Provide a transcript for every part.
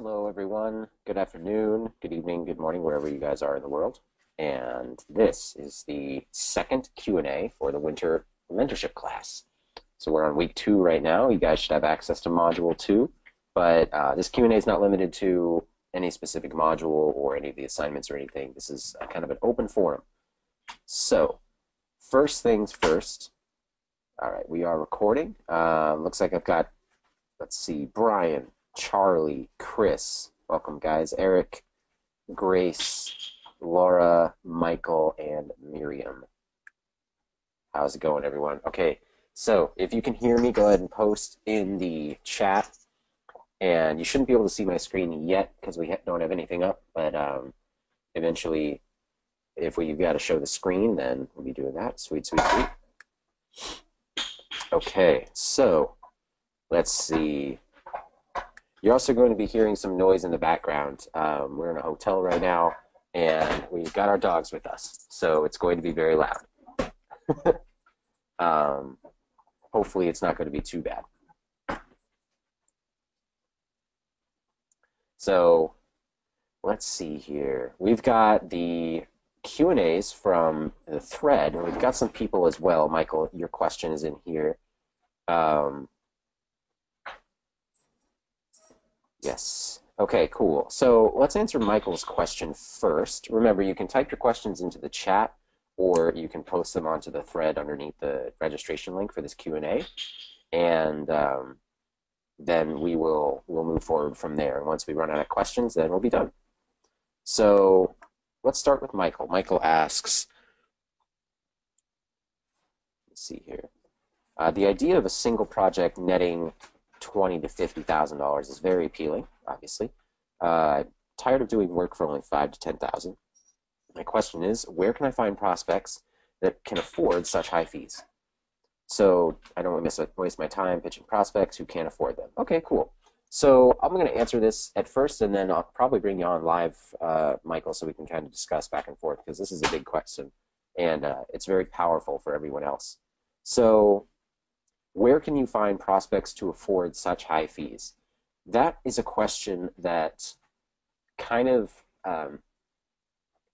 Hello, everyone. Good afternoon, good evening, good morning, wherever you guys are in the world. And this is the second Q&A for the winter mentorship class. So we're on week 2 right now. You guys should have access to module 2, but this Q&A is not limited to any specific module or any of the assignments or anything. This is kind of an open forum. So first things first. All right, we are recording. Looks like I've got, let's see, Brian, Charlie, Chris, welcome guys, Eric, Grace, Laura, Michael, and Miriam. How's it going, everyone? Okay, so if you can hear me, go ahead and post in the chat. And you shouldn't be able to see my screen yet because we don't have anything up, but eventually, if we've got to show the screen, then we'll be doing that. Sweet, sweet, sweet. Okay, so let's see. You're also going to be hearing some noise in the background. We're in a hotel right now, and we've got our dogs with us, so it's going to be very loud. Hopefully it's not going to be too bad. So let's see here. We've got the Q&As from the thread, and we've got some people as well. Michael, your question is in here. Yes. Okay, cool. So let's answer Michael's question first. Remember, you can type your questions into the chat, or you can post them onto the thread underneath the registration link for this Q&A, and then we'll move forward from there. And once we run out of questions, then we'll be done. So let's start with Michael. Michael asks, let's see here. The idea of a single project netting $20,000 to $50,000 is very appealing, obviously. Tired of doing work for only $5,000 to $10,000. My question is, where can I find prospects that can afford such high fees? So I don't want to waste my time pitching prospects who can't afford them. Okay, cool. So I'm going to answer this at first, and then I'll probably bring you on live, Michael, so we can kind of discuss back and forth, because this is a big question, and it's very powerful for everyone else. So where can you find prospects to afford such high fees? That is a question that kind of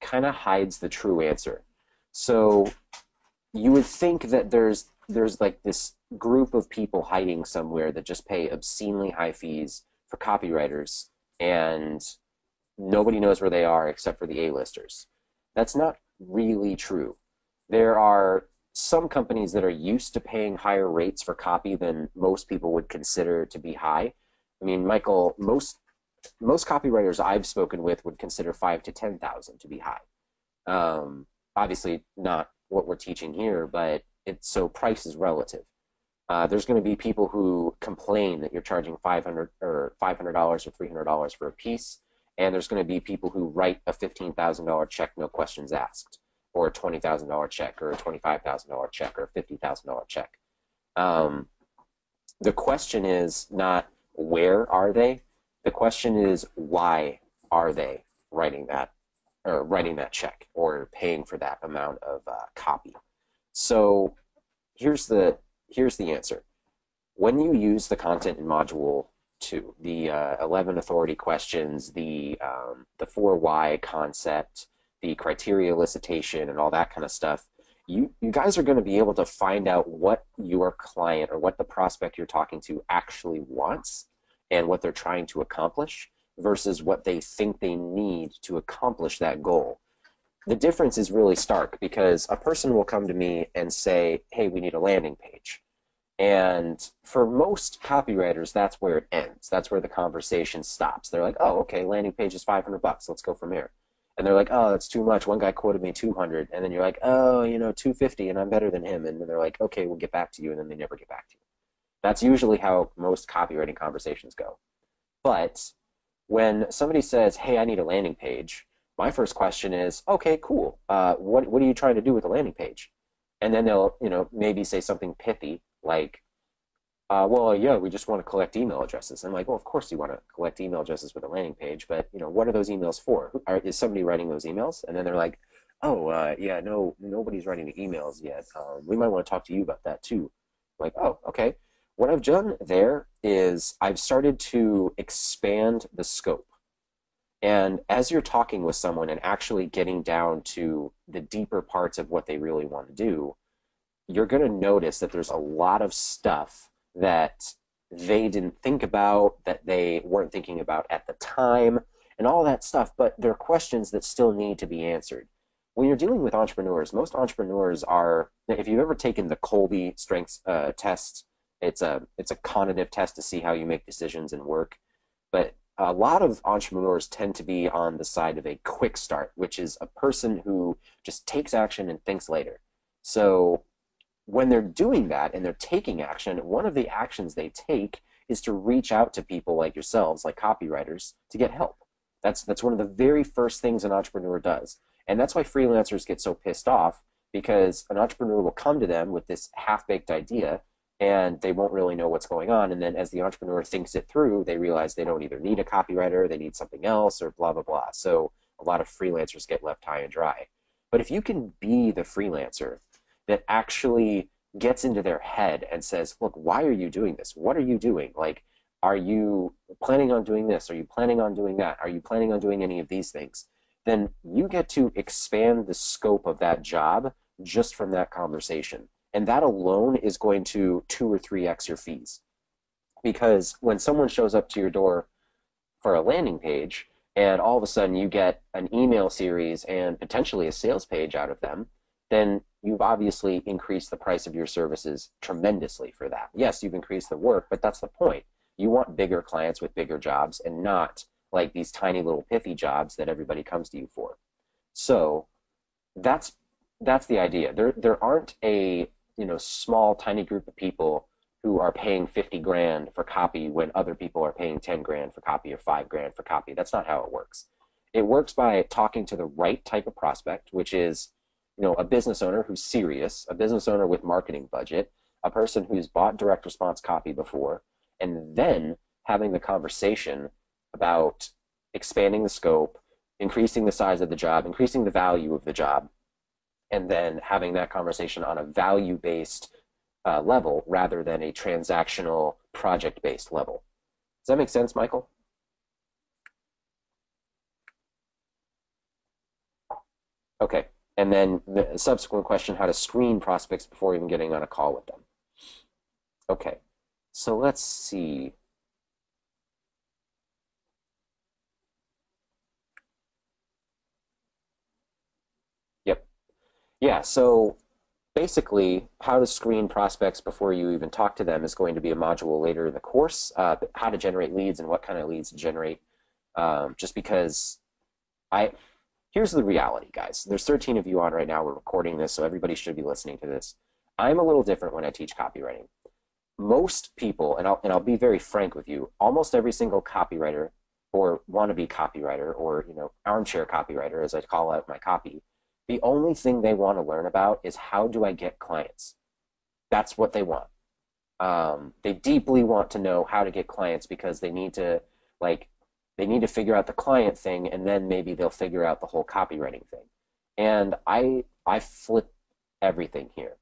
hides the true answer. So you would think that there's like this group of people hiding somewhere that just pay obscenely high fees for copywriters, and nobody knows where they are except for the A-listers. That's not really true. There are some companies that are used to paying higher rates for copy than most people would consider to be high. I mean, Michael, most copywriters I've spoken with would consider $5,000 to $10,000 to be high. Obviously not what we're teaching here, but so price is relative. There's going to be people who complain that you're charging $500 or $300 for a piece, and there's going to be people who write a $15,000 check, no questions asked, or a $20,000 check, or a $25,000 check, or a $50,000 check. The question is not where are they. The question is why are they writing that check or paying for that amount of copy. So here's the answer. When you use the content in Module 2, the 11 authority questions, the 4 why concept, the criteria elicitation, and all that kind of stuff, you guys are going to be able to find out what your client or what the prospect you're talking to actually wants and what they're trying to accomplish versus what they think they need to accomplish that goal. The difference is really stark because a person will come to me and say, hey, we need a landing page. And for most copywriters, that's where it ends. That's where the conversation stops. They're like, oh, okay, landing page is $500. Let's go from here. And they're like, oh, that's too much. One guy quoted me 200. And then you're like, oh, 250, and I'm better than him. And then they're like, okay, we'll get back to you. And then they never get back to you. That's usually how most copywriting conversations go. But when somebody says, hey, I need a landing page, my first question is, okay, cool. What are you trying to do with the landing page? And then they'll, maybe say something pithy like, well, yeah, we just want to collect email addresses. I'm like, well, of course you want to collect email addresses with a landing page, but what are those emails for? Is somebody writing those emails? And then they're like, oh, yeah, no, nobody's writing the emails yet. We might want to talk to you about that too. Like, oh, okay. What I've done there is I've started to expand the scope. And as you're talking with someone and actually getting down to the deeper parts of what they really want to do, you're going to notice that there's a lot of stuff that they didn't think about, that they weren't thinking about at the time, and all that stuff, but there are questions that still need to be answered. When you're dealing with entrepreneurs, most entrepreneurs are, if you've ever taken the Colby Strengths test, it's a cognitive test to see how you make decisions and work, but a lot of entrepreneurs tend to be on the side of a quick start, which is a person who just takes action and thinks later. So when they're doing that and they're taking action, one of the actions they take is to reach out to people like yourselves, like copywriters, to get help. That's one of the very first things an entrepreneur does. And that's why freelancers get so pissed off, because an entrepreneur will come to them with this half-baked idea and they won't really know what's going on. And then as the entrepreneur thinks it through, they realize they don't either need a copywriter, they need something else, or blah, blah, blah. So a lot of freelancers get left high and dry. But if you can be the freelancer that actually gets into their head and says, look, why are you doing this? What are you doing? Like, are you planning on doing this? Are you planning on doing that? Are you planning on doing any of these things? Then you get to expand the scope of that job just from that conversation. And that alone is going to 2 or 3x your fees. Because when someone shows up to your door for a landing page, and all of a sudden you get an email series and potentially a sales page out of them, then you've obviously increased the price of your services tremendously for that. Yes, you've increased the work, but that's the point. You want bigger clients with bigger jobs and not like these tiny little pithy jobs that everybody comes to you for. So that's the idea. There aren't a small tiny group of people who are paying 50 grand for copy when other people are paying 10 grand for copy or 5 grand for copy. That's not how it works. It works by talking to the right type of prospect, which is a business owner who's serious, a business owner with marketing budget, a person who's bought direct response copy before, and then having the conversation about expanding the scope, increasing the size of the job, increasing the value of the job, and then having that conversation on a value-based level rather than a transactional, project-based level. Does that make sense, Michael? Okay. And then the subsequent question, how to screen prospects before even getting on a call with them. Okay, so let's see. Yep. Yeah, so basically, how to screen prospects before you even talk to them is going to be a module later in the course, how to generate leads and what kind of leads to generate, just because here's the reality, guys. There's 13 of you on right now. We're recording this, so everybody should be listening to this. I'm a little different when I teach copywriting. Most people, and I'll be very frank with you, almost every single copywriter or wannabe copywriter or armchair copywriter, as I call out my copy, the only thing they want to learn about is how do I get clients. That's what they want. They deeply want to know how to get clients because they need to figure out the client thing, and then maybe they'll figure out the whole copywriting thing. And I flip everything here.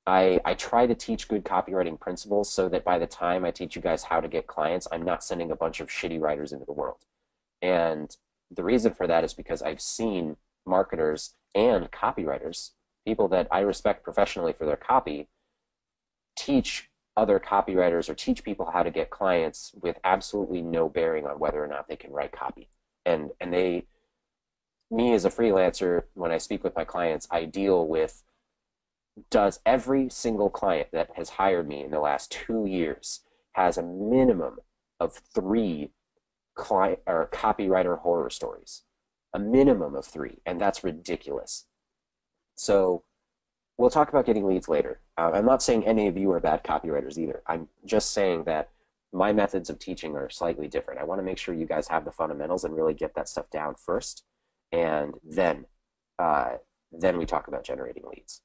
I try to teach good copywriting principles so that by the time I teach you guys how to get clients, I'm not sending a bunch of shitty writers into the world. And the reason for that is because I've seen marketers and copywriters, people that I respect professionally for their copy, teach other copywriters or teach people how to get clients with absolutely no bearing on whether or not they can write copy. And me as a freelancer, when I speak with my clients, I deal with, does every single client that has hired me in the last 2 years has a minimum of 3 client or copywriter horror stories, a minimum of 3, and that's ridiculous. So we'll talk about getting leads later. I'm not saying any of you are bad copywriters either. I'm just saying that my methods of teaching are slightly different. I want to make sure you guys have the fundamentals and really get that stuff down first, and then we talk about generating leads.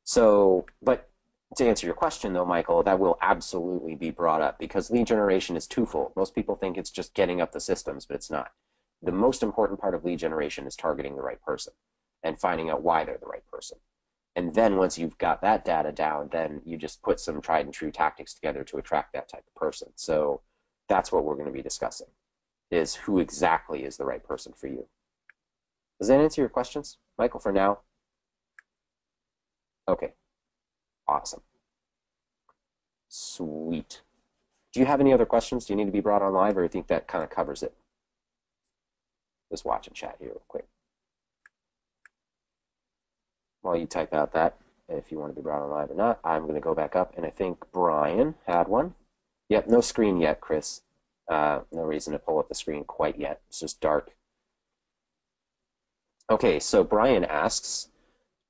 So, but to answer your question though, Michael, that will absolutely be brought up because lead generation is twofold. Most people think it's just getting up the systems, but it's not. The most important part of lead generation is targeting the right person and finding out why they're the right person. And then once you've got that data down, then you just put some tried and true tactics together to attract that type of person. So that's what we're going to be discussing, is who exactly is the right person for you. Does that answer your questions, Michael, for now? Okay, awesome. Sweet. Do you have any other questions? Do you need to be brought on live, or do you think that kind of covers it? Just watch and chat here real quick. While you type out that, if you want to be brought on live or not, I'm going to go back up, and I think Brian had one. Yep, no screen yet, Chris. No reason to pull up the screen quite yet. It's just dark. Okay, so Brian asks,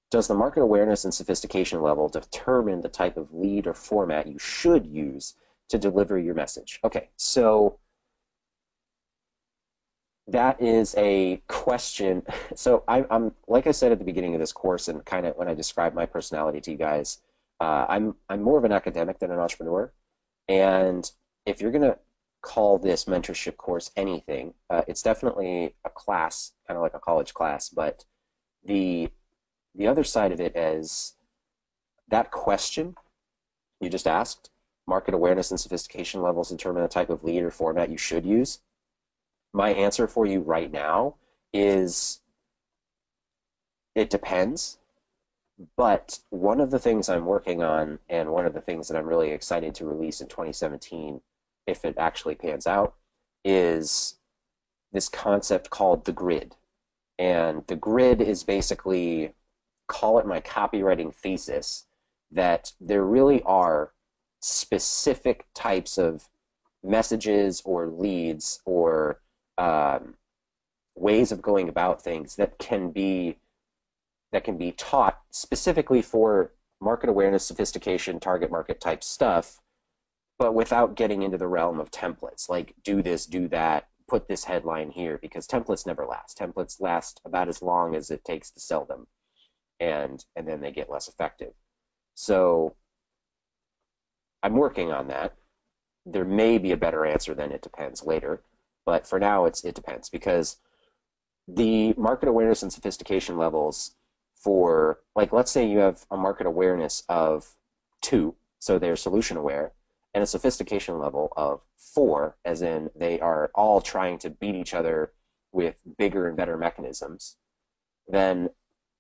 does the market awareness and sophistication level determine the type of lead or format you should use to deliver your message? Okay, so that is a question. So I'm like I said at the beginning of this course, and kind of when I described my personality to you guys, I'm more of an academic than an entrepreneur. And if you're going to call this mentorship course anything, it's definitely a class, kind of like a college class. But the other side of it is that question you just asked, market awareness and sophistication levels determine the type of lead or format you should use. My answer for you right now is it depends. But one of the things I'm working on, and one of the things that I'm really excited to release in 2017, if it actually pans out, is this concept called the grid. And the grid is basically, call it my copywriting thesis, that there really are specific types of messages or leads or ways of going about things that can be taught specifically for market awareness, sophistication, target market type stuff, but without getting into the realm of templates, like do this, do that, put this headline here, because templates never last. Templates last about as long as it takes to sell them, and then they get less effective. So I'm working on that. There may be a better answer than it depends later, but for now it depends, because the market awareness and sophistication levels for, like, let's say you have a market awareness of 2, so they're solution aware, and a sophistication level of 4, as in they are all trying to beat each other with bigger and better mechanisms, then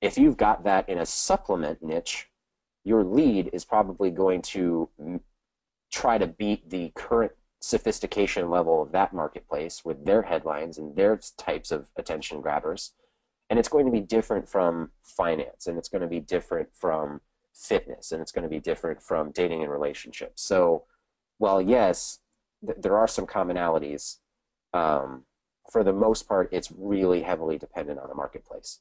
if you've got that in a supplement niche, your lead is probably going to try to beat the current sophistication level of that marketplace with their headlines and their types of attention grabbers. And it's going to be different from finance, and it's going to be different from fitness, and it's going to be different from dating and relationships. So while yes, there are some commonalities, for the most part, it's really heavily dependent on the marketplace.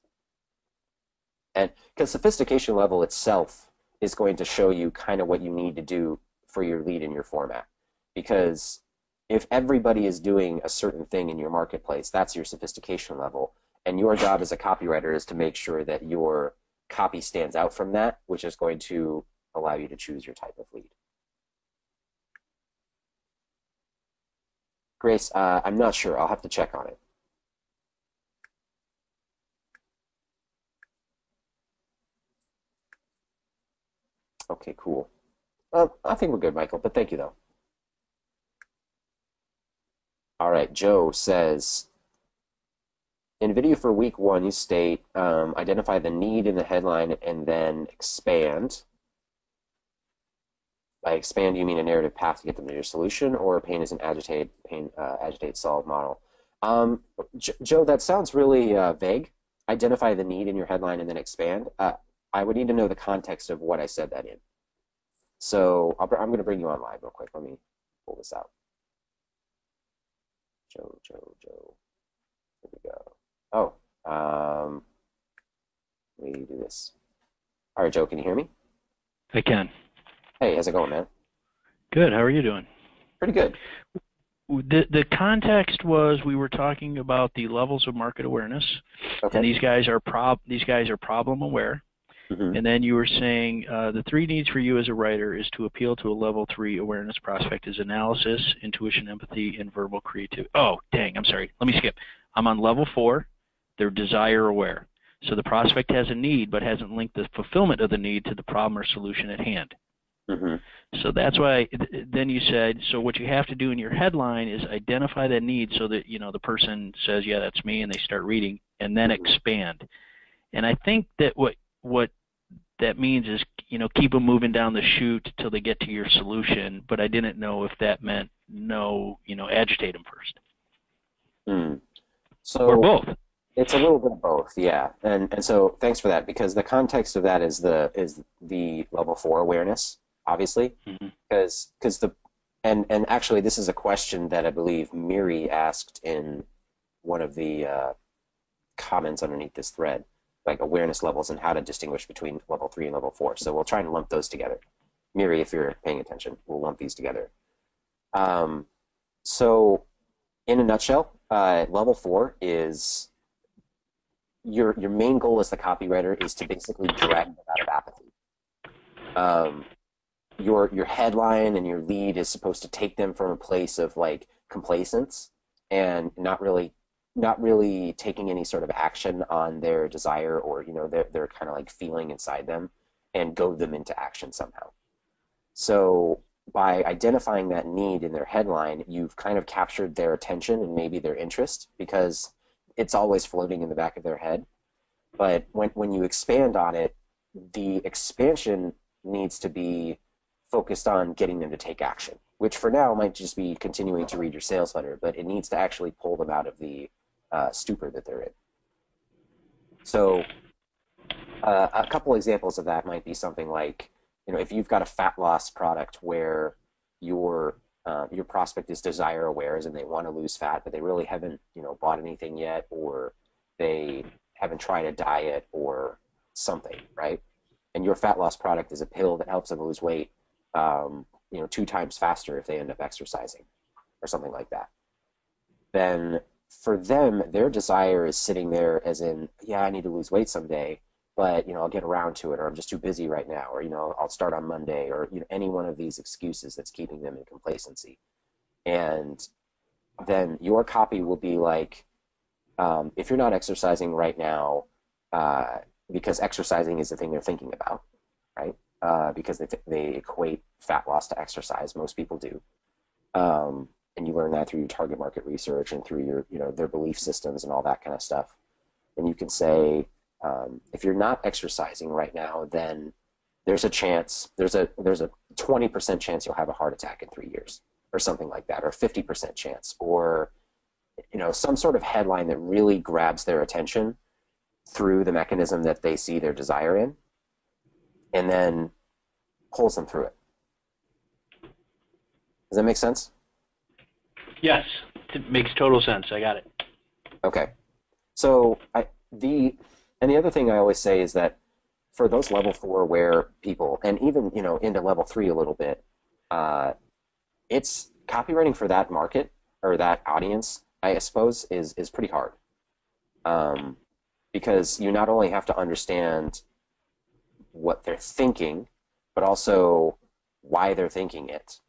And because sophistication level itself is going to show you kind of what you need to do for your lead in your format. Because if everybody is doing a certain thing in your marketplace, that's your sophistication level. And your job as a copywriter is to make sure that your copy stands out from that, which is going to allow you to choose your type of lead. Grace, I'm not sure. I'll have to check on it. Okay, cool. I think we're good, Michael, but thank you, though. All right, Joe says, in video for week 1, you state, identify the need in the headline and then expand. By expand, you mean a narrative path to get them to your solution, or pain is an agitate, solve model? Joe, that sounds really vague. Identify the need in your headline and then expand. I would need to know the context of what I said that in. So I'm going to bring you on live real quick. Let me pull this out. Joe. Here we go. Oh, let me do this. All right, Joe, can you hear me? I can. Hey, how's it going, man? Good. How are you doing? Pretty good. The context was we were talking about the levels of market awareness, okay. And these guys are problem aware. Mm-hmm. And then you were saying the 3 needs for you as a writer is to appeal to a level 3 awareness prospect is analysis, intuition, empathy, and verbal creativity. Oh, dang, I'm sorry. Let me skip. I'm on level 4. They're desire aware. So the prospect has a need but hasn't linked the fulfillment of the need to the problem or solution at hand. Mm-hmm. So that's why then you said, so what you have to do in your headline is identify that need so that, you know, the person says, yeah, that's me, and they start reading, and then expand. And I think that what that means is, you know, keep them moving down the chute till they get to your solution, but I didn't know if that meant agitate them first. So, or both. It's a little bit of both, yeah. And so thanks for that, because the context of that is the level 4 awareness, obviously, because and actually this is a question that I believe Miri asked in one of the comments underneath this thread, like awareness levels and how to distinguish between level 3 and level 4. So we'll try and lump those together. Miri, if you're paying attention, we'll lump these together. So in a nutshell, level 4 is your main goal as the copywriter is to basically drag them out of apathy. Your headline and your lead is supposed to take them from a place of like complacence and not really taking any sort of action on their desire, or they're kind of like feeling inside them, and goad them into action somehow. So by identifying that need in their headline, you've kind of captured their attention and maybe their interest, because it's always floating in the back of their head. But when you expand on it, the expansion needs to be focused on getting them to take action, which for now might just be continuing to read your sales letter, but it needs to actually pull them out of the stupor that they're in. So a couple examples of that might be something like, if you've got a fat loss product where your prospect is desire aware and they want to lose fat, but they really haven't bought anything yet, or they haven't tried a diet or something, right? And your fat loss product is a pill that helps them lose weight 2 times faster if they end up exercising or something like that. Then for them, their desire is sitting there as in, yeah, I need to lose weight someday, but I'll get around to it, or I'm just too busy right now, or I'll start on Monday, or any one of these excuses that's keeping them in complacency. And then your copy will be like, if you're not exercising right now, because exercising is the thing they're thinking about, right? Because they equate fat loss to exercise. Most people do. And you learn that through your target market research and through your their belief systems and all that kind of stuff. And you can say, if you're not exercising right now, then there's a 20% chance you'll have a heart attack in 3 years, or something like that, or 50% chance, or some sort of headline that really grabs their attention through the mechanism that they see their desire in, and then pulls them through it. Does that make sense? Yes, it makes total sense. I got it. Okay. So the other thing I always say is that for those level 4 aware people, and even into level 3 a little bit, it's copywriting for that market or that audience, I suppose, is pretty hard. Because you not only have to understand what they're thinking, but also why they're thinking it,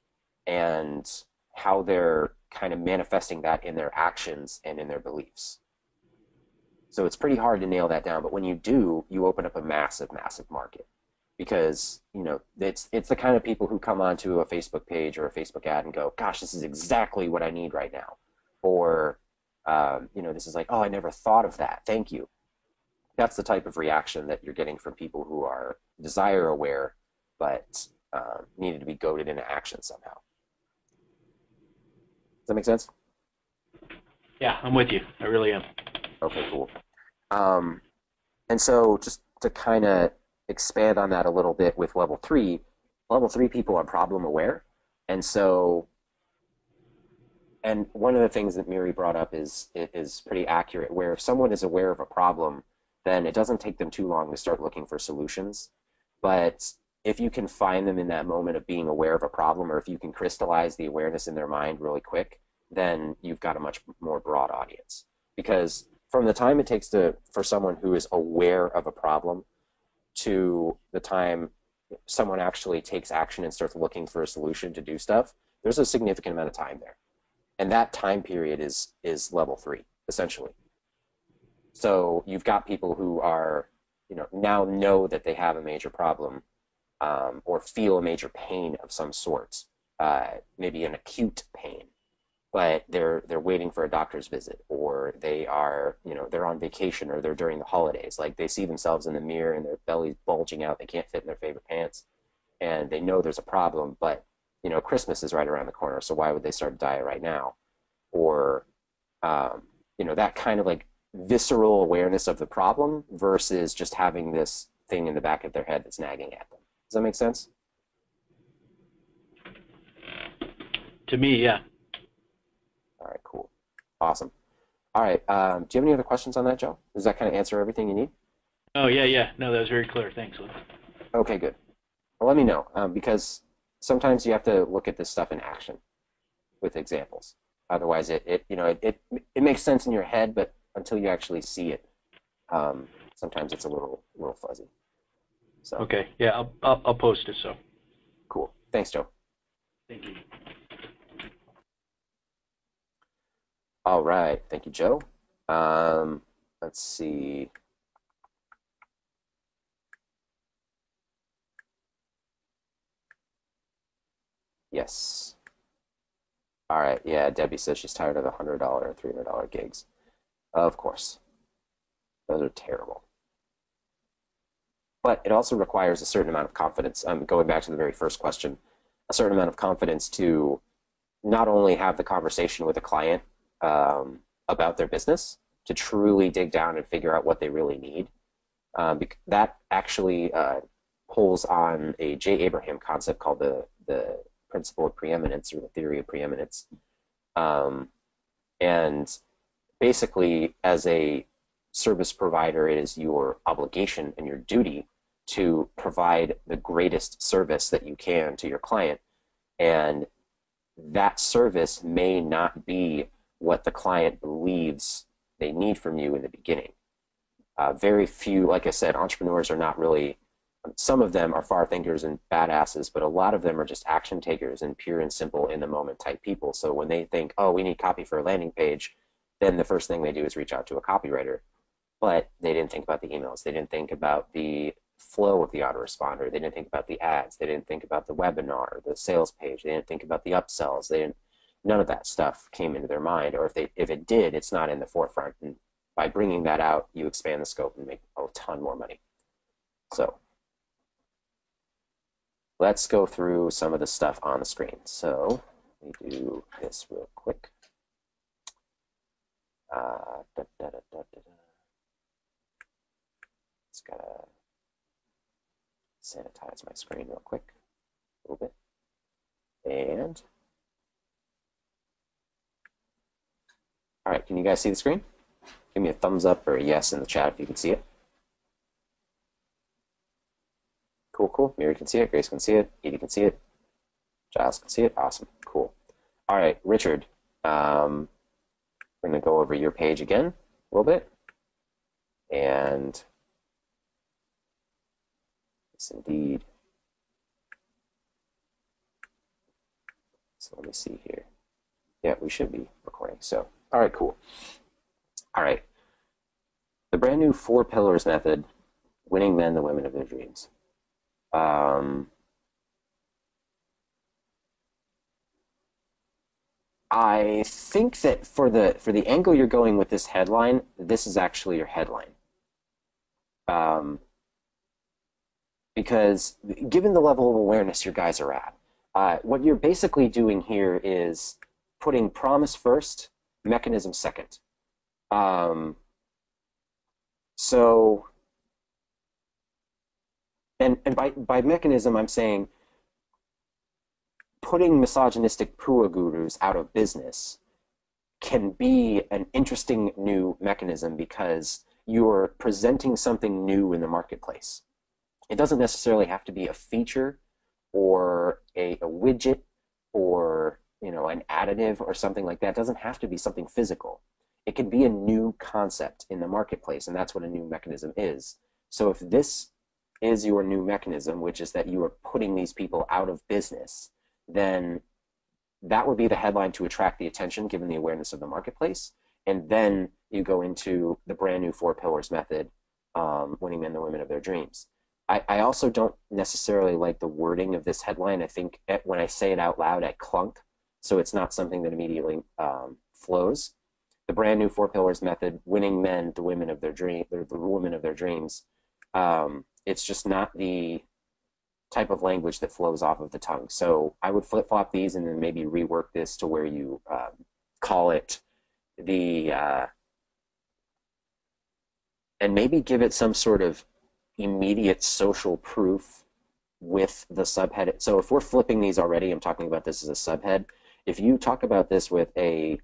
and how they're kind of manifesting that in their actions and in their beliefs. So it's pretty hard to nail that down, but when you do, you open up a massive, massive market, because it's the kind of people who come onto a Facebook page or a Facebook ad and go, gosh, this is exactly what I need right now, or this is like, oh, I never thought of that, thank you. That's the type of reaction that you're getting from people who are desire aware but needed to be goaded into action somehow. Does that make sense? Yeah, I'm with you. I really am. Okay, cool. And so just to kind of expand on that a little bit with level 3 people are problem aware. And one of the things that Miri brought up is pretty accurate, where if someone is aware of a problem, then it doesn't take them too long to start looking for solutions. But if you can find them in that moment of being aware of a problem, or if you can crystallize the awareness in their mind really quick, then you've got a much more broad audience. Because from the time it takes for someone who is aware of a problem to the time someone actually takes action and starts looking for a solution to do stuff, there's a significant amount of time there. And that time period is level 3, essentially. So you've got people who are, now know that they have a major problem, or feel a major pain of some sort, maybe an acute pain, but they're waiting for a doctor's visit, or they are, they're on vacation, or they're during the holidays. Like they see themselves in the mirror and their belly's bulging out, they can't fit in their favorite pants, and they know there's a problem, but Christmas is right around the corner, so why would they start a diet right now? Or that kind of like visceral awareness of the problem versus just having this thing in the back of their head that's nagging at them. Does that make sense? To me, yeah. All right, cool. Awesome. All right, do you have any other questions on that, Joe? Does that kind of answer everything you need? Oh, yeah. No, that was very clear. Thanks, Luke. Okay, good. Well, let me know, because sometimes you have to look at this stuff in action with examples. Otherwise, it makes sense in your head, but until you actually see it, sometimes it's a little fuzzy. So okay, yeah, I'll post it. So cool. Thanks, Joe. Thank you. All right, thank you, Joe. Let's see. Yes. All right, yeah, Debbie says she's tired of the $100 or $300 gigs. Of course. Those are terrible. But it also requires a certain amount of confidence. Going back to the very first question, a certain amount of confidence to not only have the conversation with a client about their business, to truly dig down and figure out what they really need. That actually pulls on a J. Abraham concept called the principle of preeminence, or the theory of preeminence. And basically, as a service provider, it is your obligation and your duty to provide the greatest service that you can to your client. And that service may not be what the client believes they need from you in the beginning. Very few, like I said, entrepreneurs are not really, some of them are far thinkers and badasses, but a lot of them are just action takers and pure and simple in the moment type people. So when they think, oh, we need copy for a landing page, then the first thing they do is reach out to a copywriter. But they didn't think about the emails. They didn't think about the flow of the autoresponder. They didn't think about the ads. They didn't think about the webinar, the sales page. They didn't think about the upsells. None of that stuff came into their mind, or if it did, it's not in the forefront. And by bringing that out, you expand the scope and make a ton more money. So let's go through some of the stuff on the screen. So let me do this real quick. Just gotta sanitize my screen real quick, a little bit. And all right, can you guys see the screen? Give me a thumbs up or a yes in the chat if you can see it. Cool. Mary can see it. Grace can see it. Edie can see it. Giles can see it. Awesome. Cool. All right, Richard. We're going to go over your page again a little bit. And yes, indeed. So let me see here. Yeah, we should be recording. So, all right, cool. All right. The brand new 4 pillars method, winning men, the women of their dreams. I think that for the angle you're going with this headline, this is actually your headline. Because given the level of awareness your guys are at, what you're basically doing here is putting promise first, mechanism second. So, and by mechanism, I'm saying putting misogynistic pua gurus out of business can be an interesting new mechanism because you're presenting something new in the marketplace. It doesn't necessarily have to be a feature or a widget or an additive or something like that. It doesn't have to be something physical. It can be a new concept in the marketplace, and that's what a new mechanism is. So if this is your new mechanism, which is that you are putting these people out of business, then that would be the headline to attract the attention given the awareness of the marketplace. And then you go into the brand new 4 pillars method, winning men the women of their dreams. I also don't necessarily like the wording of this headline. I think when I say it out loud, I clunk, so it's not something that immediately flows. The brand new 4 pillars method, winning men the women of their the women of their dreams. It's just not the type of language that flows off of the tongue. So I would flip-flop these and then maybe rework this to where you call it the and maybe give it some sort of immediate social proof with the subhead. So if we're flipping these already, I'm talking about this as a subhead. If you talk about this with a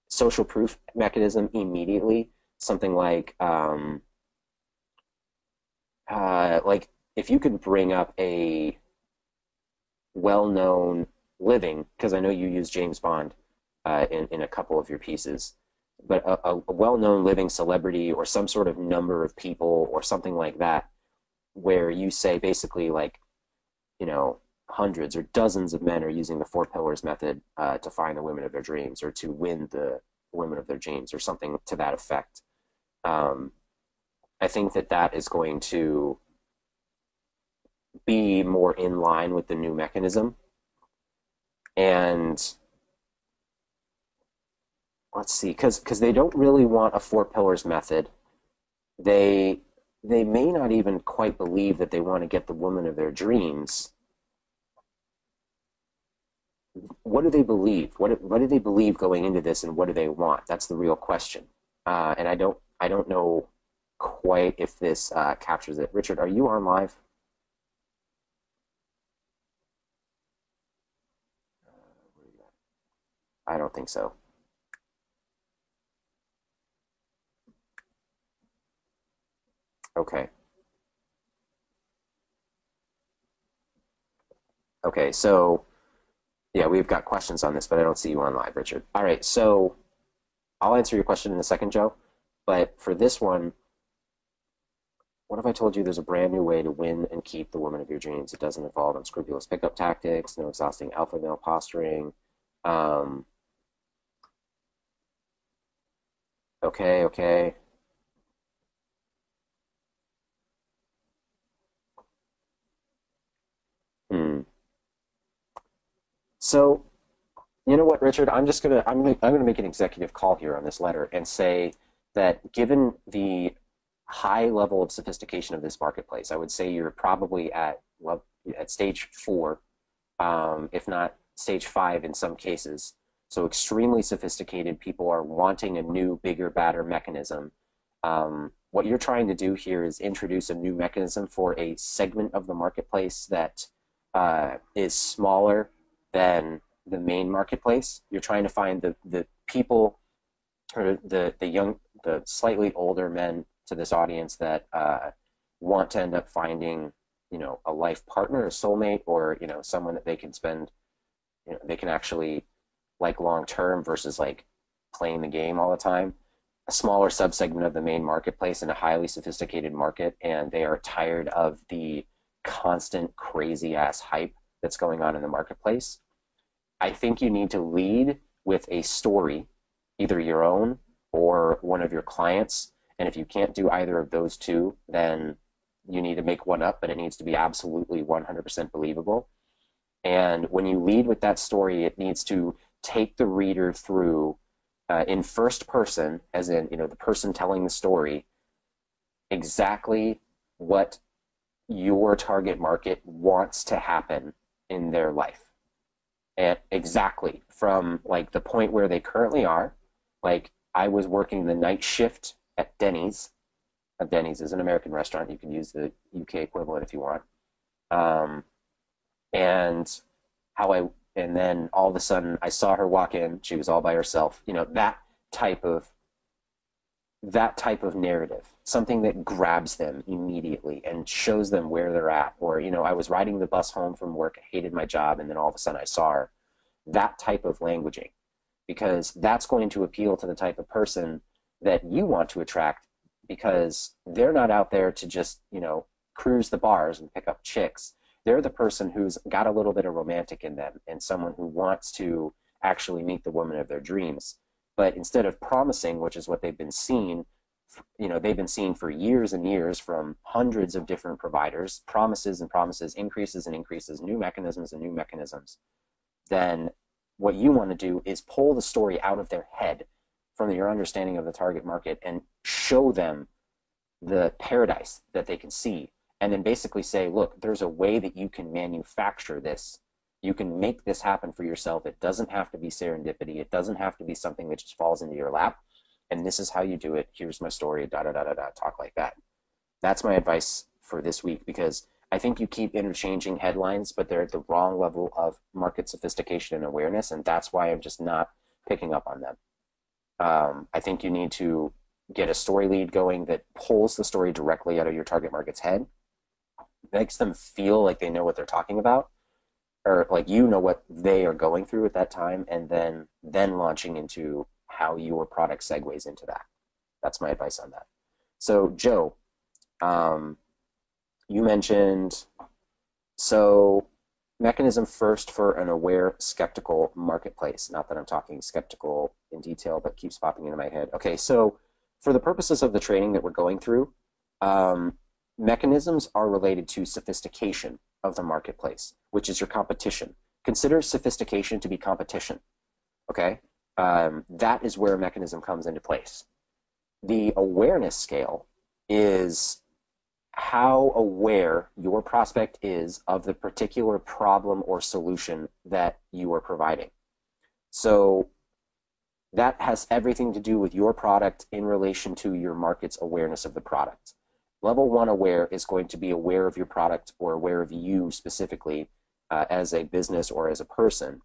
social proof mechanism immediately, something like if you could bring up a well-known living, because I know you use James Bond in a couple of your pieces, but a well-known living celebrity or some sort of number of people or something like that, where you say basically like, you know, hundreds or dozens of men are using the 4 pillars method to find the women of their dreams or to win the women of their dreams or something to that effect. I think that that is going to be more in line with the new mechanism. And let's see, because they don't really want a 4 pillars method. They may not even quite believe that they want to get the woman of their dreams. What do they believe? What do they believe going into this, and what do they want? That's the real question. And I don't know quite if this captures it. Richard, are you on live? I don't think so. Okay. Okay, so yeah, we've got questions on this, but I don't see you on live, Richard. All right, so I'll answer your question in a second, Joe. But for this one, what if I told you there's a brand new way to win and keep the woman of your dreams? It doesn't involve unscrupulous pickup tactics, no exhausting alpha male posturing. Okay. So, you know what, Richard? I'm gonna make an executive call here on this letter and say that given the high level of sophistication of this marketplace, I would say you're probably at stage 4, if not stage 5 in some cases. So extremely sophisticated. People are wanting a new, bigger, badder mechanism. What you're trying to do here is introduce a new mechanism for a segment of the marketplace that is smaller than the main marketplace. You're trying to find the people, or the slightly older men to this audience that want to end up finding, you know, a life partner, a soulmate, or, you know, someone that they can spend, you know, they can actually like long term versus like playing the game all the time. A smaller subsegment of the main marketplace in a highly sophisticated market, and they are tired of the constant crazy ass hype that's going on in the marketplace. I think you need to lead with a story, either your own or one of your clients. And if you can't do either of those two, then you need to make one up, but it needs to be absolutely 100% believable. And when you lead with that story, it needs to take the reader through in first person, as in, you know, the person telling the story, exactly what your target market wants to happen in their life. And exactly from like the point where they currently are. Like, I was working the night shift at Denny's. Denny's is an American restaurant. You can use the UK equivalent if you want. And then all of a sudden I saw her walk in. She was all by herself. You know, that type of narrative, something that grabs them immediately and shows them where they're at. Or, you know, I was riding the bus home from work, I hated my job, and then all of a sudden I saw her. That type of languaging, because that's going to appeal to the type of person that you want to attract, because they're not out there to just, you know, cruise the bars and pick up chicks. They're the person who's got a little bit of romantic in them and someone who wants to actually meet the woman of their dreams. But instead of promising, which is what they've been seeing, they've been seeing for years and years from hundreds of different providers, promises and promises, increases and increases, new mechanisms and new mechanisms, then what you want to do is pull the story out of their head from your understanding of the target market and show them the paradise that they can see, and then basically say, look, there's a way that you can manufacture this. You can make this happen for yourself. It doesn't have to be serendipity. It doesn't have to be something that just falls into your lap. And this is how you do it. Here's my story, da da da da da, talk like that. That's my advice for this week, because I think you keep interchanging headlines, but they're at the wrong level of market sophistication and awareness, and that's why I'm just not picking up on them. I think you need to get a story lead going that pulls the story directly out of your target market's head, makes them feel like they know what they're talking about, or like you know what they are going through at that time, and then launching into how your product segues into that. That's my advice on that. So Joe, you mentioned, so mechanism first for an aware, skeptical marketplace. Not that I'm talking skeptical in detail, but keeps popping into my head. Okay, so for the purposes of the training that we're going through, mechanisms are related to sophistication of the marketplace, which is your competition. Consider sophistication to be competition, okay? That is where a mechanism comes into place. The awareness scale is how aware your prospect is of the particular problem or solution that you are providing. So that has everything to do with your product in relation to your market's awareness of the product. Level 1 aware is going to be aware of your product or aware of you specifically as a business or as a person,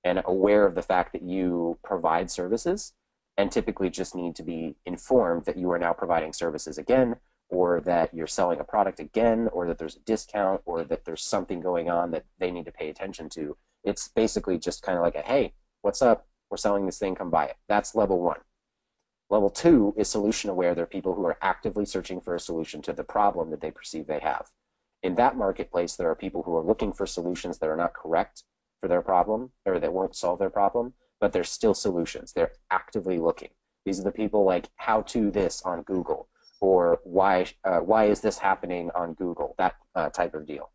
and aware of the fact that you provide services and typically just need to be informed that you are now providing services again, or that you're selling a product again, or that there's a discount, or that there's something going on that they need to pay attention to. It's basically just kind of like a, hey, what's up? We're selling this thing, come buy it. That's level 1. Level 2 is solution aware. They're people who are actively searching for a solution to the problem that they perceive they have. In that marketplace, there are people who are looking for solutions that are not correct for their problem, or that won't solve their problem, but they're still solutions. They're actively looking. These are the people like, how to this on Google, or why is this happening on Google, that type of deal.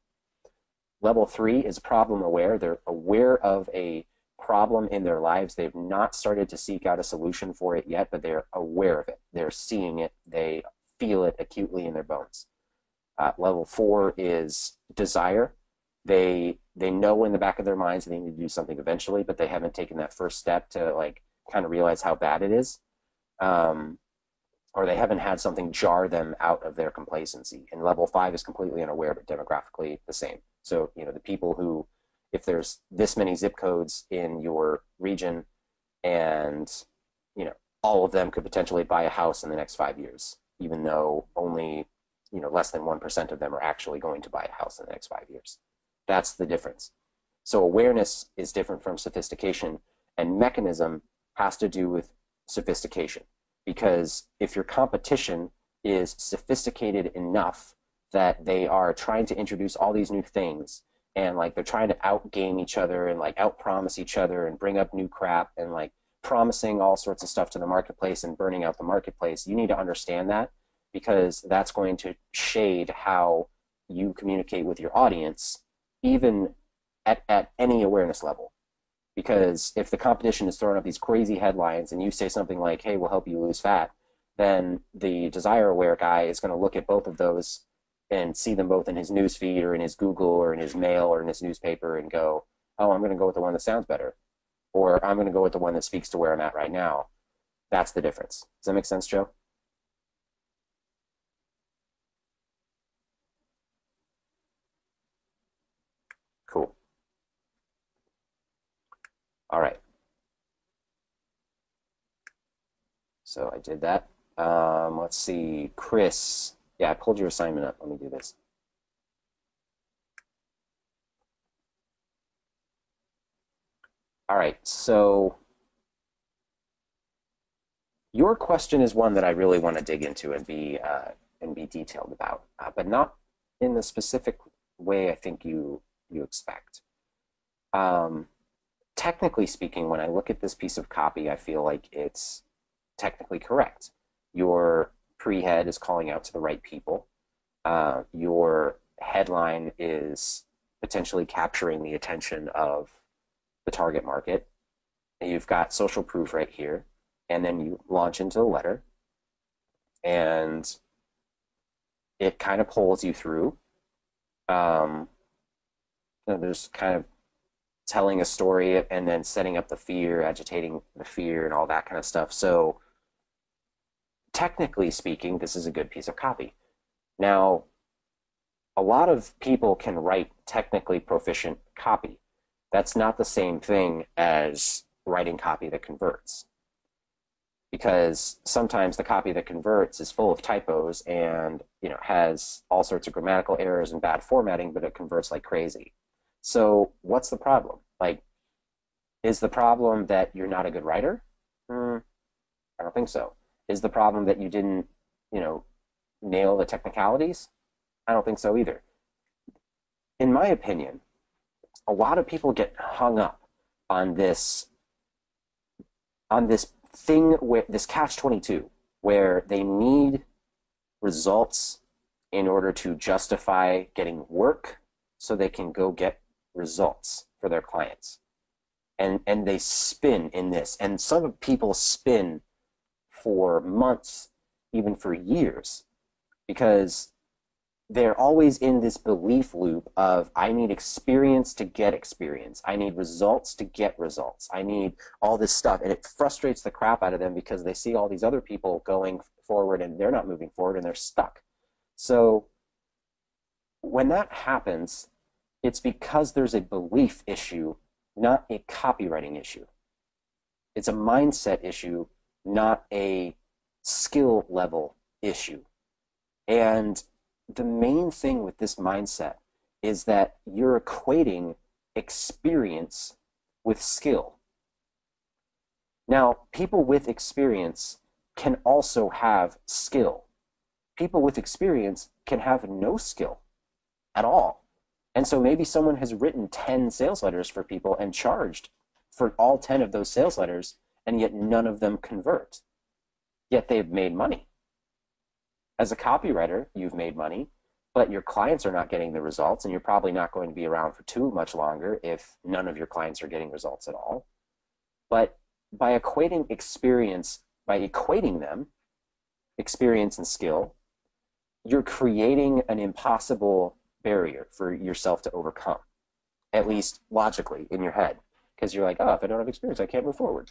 Level 3 is problem aware. They're aware of a problem in their lives. They've not started to seek out a solution for it yet, but they're aware of it. They're seeing it. They feel it acutely in their bones. Level 4 is desire. They know in the back of their minds they need to do something eventually, but they haven't taken that first step to like kind of realize how bad it is. Or they haven't had something jar them out of their complacency. And level 5 is completely unaware, but demographically the same. So, the people who, if there's this many zip codes in your region and, all of them could potentially buy a house in the next 5 years, even though only, less than 1% of them are actually going to buy a house in the next 5 years. That's the difference. So awareness is different from sophistication, and mechanism has to do with sophistication. Because if your competition is sophisticated enough that they are trying to introduce all these new things, and like they're trying to outgame each other and like outpromise each other and bring up new crap and like promising all sorts of stuff to the marketplace and burning out the marketplace, you need to understand that, because that's going to shade how you communicate with your audience, even at any awareness level. Because if the competition is throwing up these crazy headlines and you say something like, hey, we'll help you lose fat, then the desire-aware guy is going to look at both of those and see them both in his news feed or in his Google or in his mail or in his newspaper and go, oh, I'm going to go with the one that sounds better. Or I'm going to go with the one that speaks to where I'm at right now. That's the difference. Does that make sense, Joe? Cool. All right. So I did that. Let's see, Chris. Yeah, I pulled your assignment up. Let me do this. All right, so your question is one that I really want to dig into and be detailed about, but not in the specific way I think you expect. technically speaking, when I look at this piece of copy, I feel like it's technically correct. Your pre-head is calling out to the right people. Your headline is potentially capturing the attention of the target market. You've got social proof right here, and then you launch into the letter, and it kind of pulls you through. There's kind of telling a story and then setting up the fear, agitating the fear, and all that kind of stuff. So technically speaking, this is a good piece of copy. Now, a lot of people can write technically proficient copy. That's not the same thing as writing copy that converts. Because sometimes the copy that converts is full of typos and has all sorts of grammatical errors and bad formatting, but it converts like crazy. So what's the problem? Like, is the problem that you're not a good writer? I don't think so. Is the problem that you didn't, nail the technicalities? I don't think so either. In my opinion, a lot of people get hung up on this thing with this catch-22, where they need results in order to justify getting work so they can go get results for their clients. And they spin in this. And some people spin for months, even for years, because they're always in this belief loop of, I need experience to get experience. I need results to get results. I need all this stuff. And it frustrates the crap out of them because they see all these other people going forward and they're not moving forward and they're stuck. So when that happens, it's because there's a belief issue, not a copywriting issue. It's a mindset issue, not a skill level issue. And the main thing with this mindset is that you're equating experience with skill. Now, people with experience can also have skill. People with experience can have no skill at all. And so maybe someone has written 10 sales letters for people and charged for all 10 of those sales letters, and yet none of them convert. Yet they've made money. As a copywriter, you've made money, but your clients are not getting the results, and you're probably not going to be around for too much longer if none of your clients are getting results at all. But by equating them, experience and skill, you're creating an impossible barrier for yourself to overcome, at least logically in your head, because you're like, oh, if I don't have experience, I can't move forward.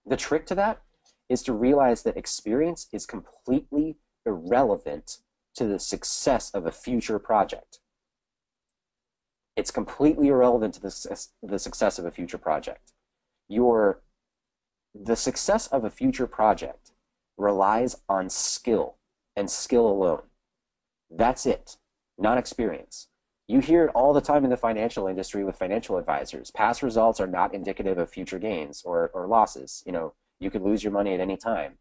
The trick to that is to realize that experience is completely irrelevant to the success of a future project. It's completely irrelevant to the success of a future project. The success of a future project relies on skill and skill alone. That's it, not experience. You hear it all the time in the financial industry with financial advisors. Past results are not indicative of future gains or losses. You could lose your money at any time.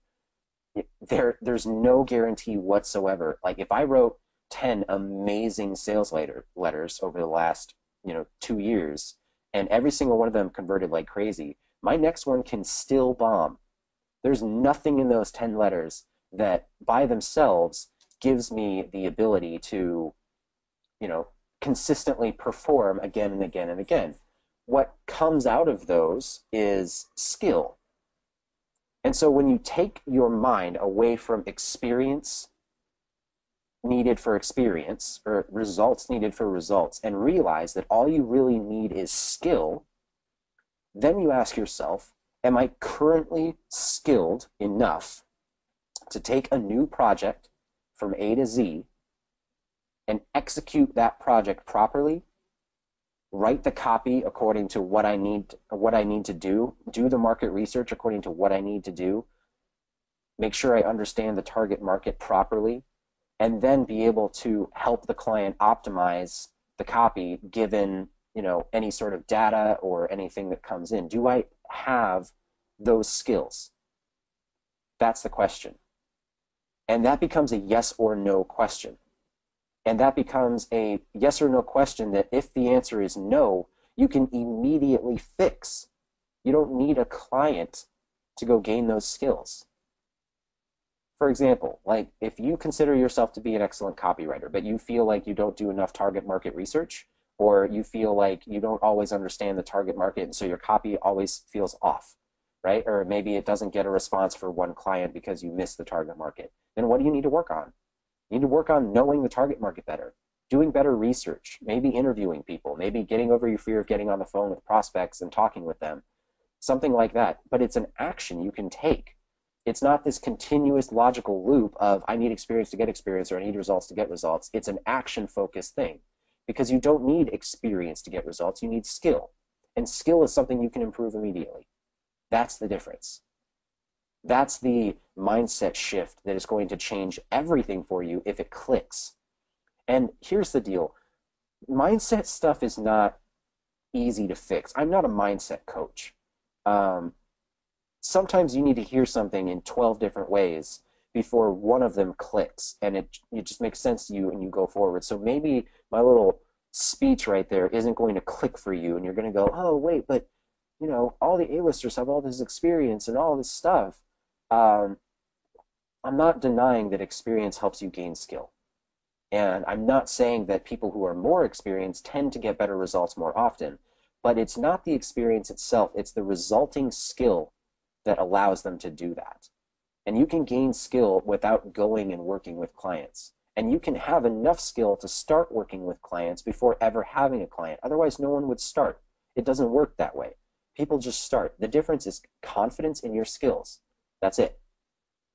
There's no guarantee whatsoever. Like if I wrote 10 amazing sales letters over the last 2 years, and every single one of them converted like crazy, my next one can still bomb. There's nothing in those 10 letters that by themselves gives me the ability to consistently perform again and again and again. What comes out of those is skill. And so when you take your mind away from experience needed for experience, or results needed for results, and realize that all you really need is skill, then you ask yourself, am I currently skilled enough to take a new project from A to Z and execute that project properly, write the copy according to what I need to do the market research according to what I need to do, make sure I understand the target market properly, and then be able to help the client optimize the copy given any sort of data or anything that comes in. Do I have those skills? That's the question. And that becomes a yes or no question. And that becomes a yes or no question that if the answer is no, you can immediately fix. You don't need a client to go gain those skills. For example, like if you consider yourself to be an excellent copywriter, but you feel like you don't do enough target market research, or you feel like you don't always understand the target market, and so your copy always feels off, right? Or maybe it doesn't get a response for one client because you missed the target market. Then what do you need to work on? You need to work on knowing the target market better, doing better research, maybe interviewing people, maybe getting over your fear of getting on the phone with prospects and talking with them, something like that. But it's an action you can take. It's not this continuous logical loop of I need experience to get experience or I need results to get results. It's an action-focused thing because you don't need experience to get results. You need skill. And skill is something you can improve immediately. That's the difference. That's the mindset shift that is going to change everything for you if it clicks. And here's the deal. Mindset stuff is not easy to fix. I'm not a mindset coach. Sometimes you need to hear something in 12 different ways before one of them clicks and it just makes sense to you and you go forward. So maybe my little speech right there isn't going to click for you and you're going to go, oh, wait, but you know, all the A-listers have all this experience and all this stuff. I'm not denying that experience helps you gain skill. And I'm not saying that people who are more experienced tend to get better results more often, but it's not the experience itself, it's the resulting skill that allows them to do that. And you can gain skill without going and working with clients. And you can have enough skill to start working with clients before ever having a client. Otherwise, no one would start. It doesn't work that way. People just start. The difference is confidence in your skills. That's it.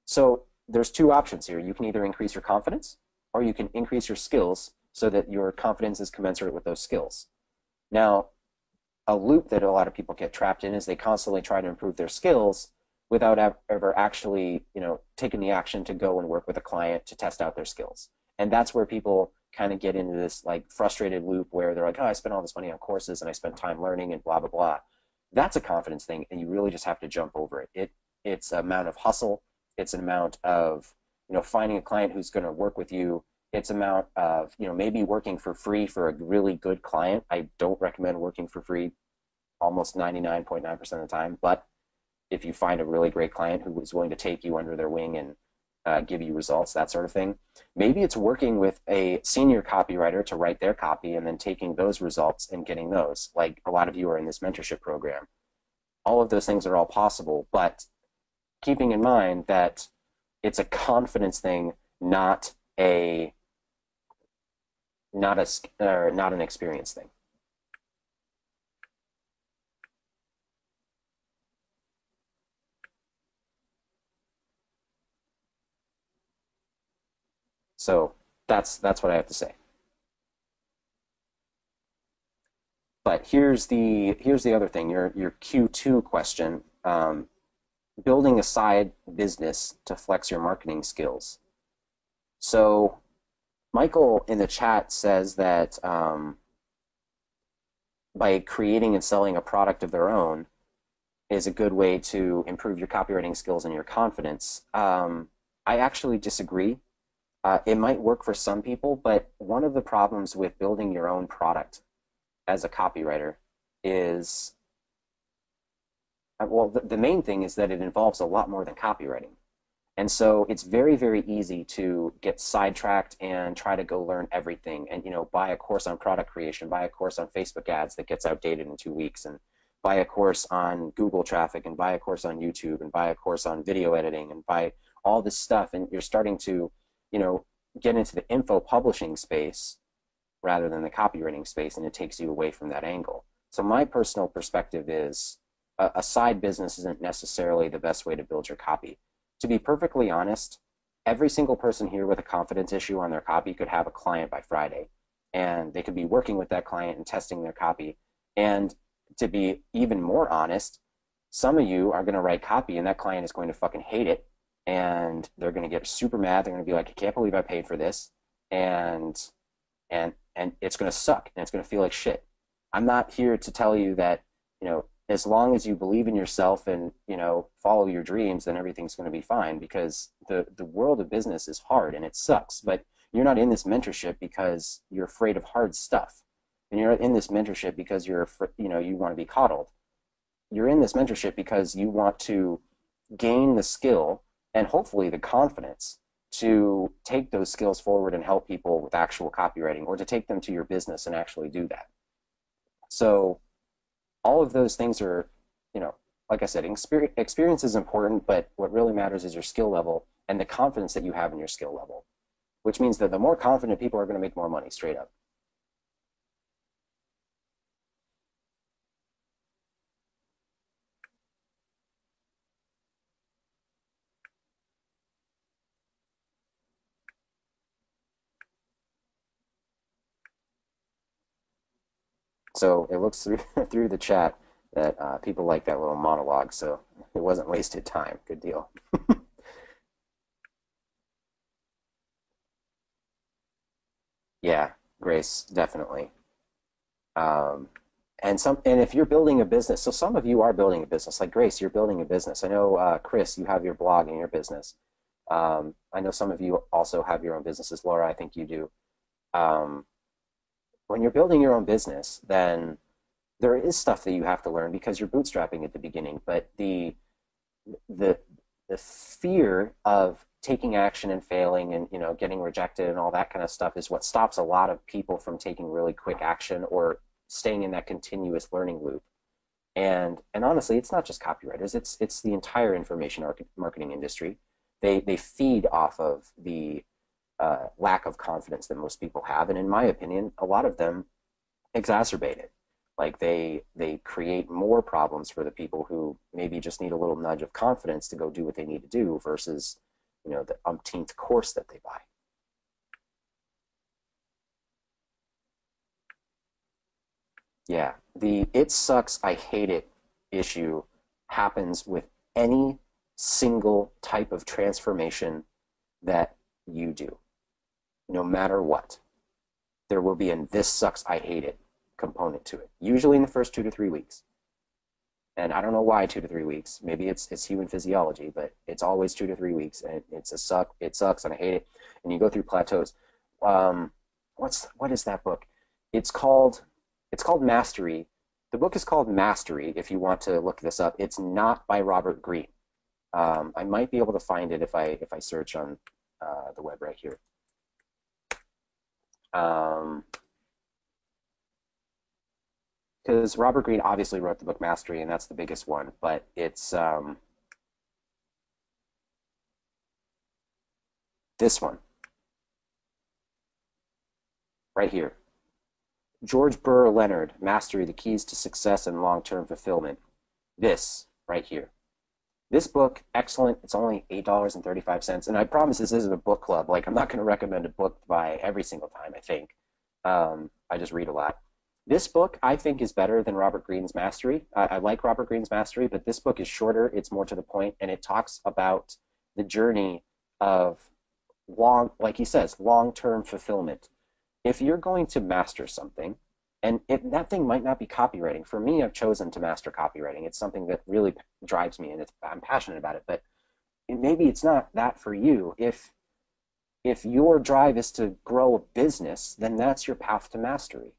So there's two options here. You can either increase your confidence or you can increase your skills so that your confidence is commensurate with those skills. Now, a loop that a lot of people get trapped in is they constantly try to improve their skills without ever actually, taking the action to go and work with a client to test out their skills. And that's where people kind of get into this like frustrated loop where they're like, oh, I spent all this money on courses and I spent time learning and blah, blah, blah. That's a confidence thing, and you really just have to jump over it. It's an amount of hustle. It's an amount of, finding a client who's going to work with you. It's an amount of, maybe working for free for a really good client. I don't recommend working for free almost 99.9% of the time, but if you find a really great client who is willing to take you under their wing and give you results, that sort of thing. Maybe it's working with a senior copywriter to write their copy and then taking those results and getting those, like a lot of you are in this mentorship program. All of those things are all possible, but keeping in mind that it's a confidence thing, not an experience thing. So that's what I have to say. But here's the other thing. Your Q2 question. Building a side business to flex your marketing skills. So Michael in the chat says that by creating and selling a product of their own is a good way to improve your copywriting skills and your confidence. I actually disagree. It might work for some people, but one of the problems with building your own product as a copywriter is, well, the main thing is that it involves a lot more than copywriting. And so it's very, very easy to get sidetracked and try to go learn everything and, buy a course on product creation, buy a course on Facebook ads that gets outdated in 2 weeks, and buy a course on Google traffic, and buy a course on YouTube, and buy a course on video editing, and buy all this stuff. And you're starting to, get into the info publishing space rather than the copywriting space, and it takes you away from that angle. So my personal perspective is a side business isn't necessarily the best way to build your copy. To be perfectly honest, every single person here with a confidence issue on their copy could have a client by Friday, and they could be working with that client and testing their copy. And to be even more honest, some of you are going to write copy and that client is going to fucking hate it, and they're going to get super mad. They're going to be like, I can't believe I paid for this, and it's going to suck, and it's going to feel like shit. I'm not here to tell you that, as long as you believe in yourself and, follow your dreams, then everything's going to be fine, because the world of business is hard and it sucks. But you're not in this mentorship because you're afraid of hard stuff. And you're in this mentorship because you want to be coddled. You're in this mentorship because you want to gain the skill and hopefully the confidence to take those skills forward and help people with actual copywriting, or to take them to your business and actually do that. So all of those things are, like I said, experience is important, but what really matters is your skill level and the confidence that you have in your skill level, which means that the more confident people are going to make more money, straight up. So it looks through the chat that people like that little monologue, so it wasn't wasted time. Good deal. Yeah, Grace, definitely. Um, and if you're building a business, so some of you are building a business, like Grace, you're building a business. I know, Chris, you have your blog and your business. I know some of you also have your own businesses. Laura, I think you do. Um, when you're building your own business, then there is stuff that you have to learn because you're bootstrapping at the beginning. But the the fear of taking action and failing and getting rejected and all that kind of stuff is what stops a lot of people from taking really quick action or staying in that continuous learning loop. And honestly, it's not just copywriters, it's the entire information marketing industry. They feed off of the lack of confidence that most people have, and in my opinion, a lot of them exacerbate it. Like they create more problems for the people who maybe just need a little nudge of confidence to go do what they need to do versus the umpteenth course that they buy. Yeah, the "it sucks, I hate it" issue happens with any single type of transformation that you do, no matter what. There will be a "this sucks, I hate it" component to it, usually in the first 2 to 3 weeks. And I don't know why 2 to 3 weeks. Maybe it's human physiology, but it's always 2 to 3 weeks, and it sucks, and I hate it. And you go through plateaus. Um, what is that book? It's called it's called Mastery. The book is called Mastery. If you want to look this up, it's not by Robert Greene. I might be able to find it if I search on the web right here. Because Robert Greene obviously wrote the book Mastery, and that's the biggest one. But it's this one right here. George Burr Leonard, Mastery: The Keys to Success and Long-Term Fulfillment. This right here. This book, excellent. It's only $8.35. And I promise this isn't a book club. Like, I'm not going to recommend a book to buy every single time, I think. I just read a lot. This book, I think, is better than Robert Greene's Mastery. I like Robert Greene's Mastery, but this book is shorter. It's more to the point, and it talks about the journey of like he says, long-term fulfillment. If you're going to master something, and that thing might not be copywriting. For me, I've chosen to master copywriting. It's something that really drives me, and I'm passionate about it. But maybe it's not that for you. If your drive is to grow a business, then that's your path to mastery.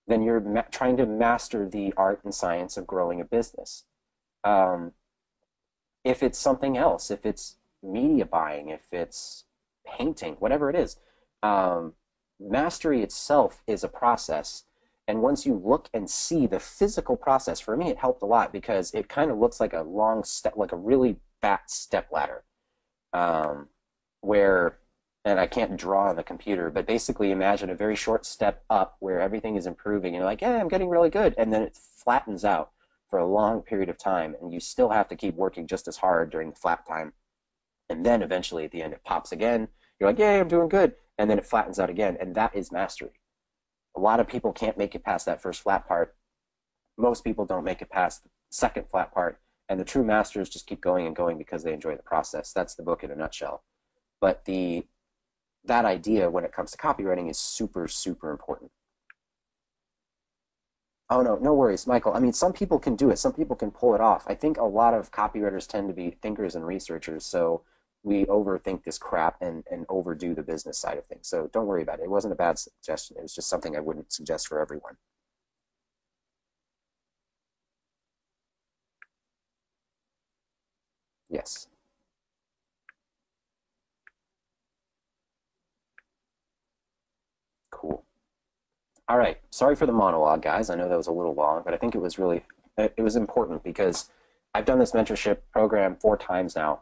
Then you're trying to master the art and science of growing a business. If it's something else, if it's media buying, if it's painting, whatever it is, mastery itself is a process. And once you look and see the physical process, for me, it helped a lot because it kind of looks like a long step, like a really fat step ladder, where, and I can't draw on the computer, but basically imagine a very short step up where everything is improving, and you're like, yeah, I'm getting really good. And then it flattens out for a long period of time, and you still have to keep working just as hard during the flat time. And then eventually at the end, it pops again. You're like, yeah, I'm doing good. And then it flattens out again, and that is mastery. A lot of people can't make it past that first flat part. Most people don't make it past the second flat part, and the true masters just keep going and going because they enjoy the process. That's the book in a nutshell. But that idea when it comes to copywriting is super, super important. Oh, no, no worries, Michael. I mean, some people can do it. Some people can pull it off. I think a lot of copywriters tend to be thinkers and researchers, so we overthink this crap and overdo the business side of things. So don't worry about it. It wasn't a bad suggestion. It was just something I wouldn't suggest for everyone. Yes. Cool. All right. Sorry for the monologue, guys. I know that was a little long, but I think it was important because I've done this mentorship program 4 times now.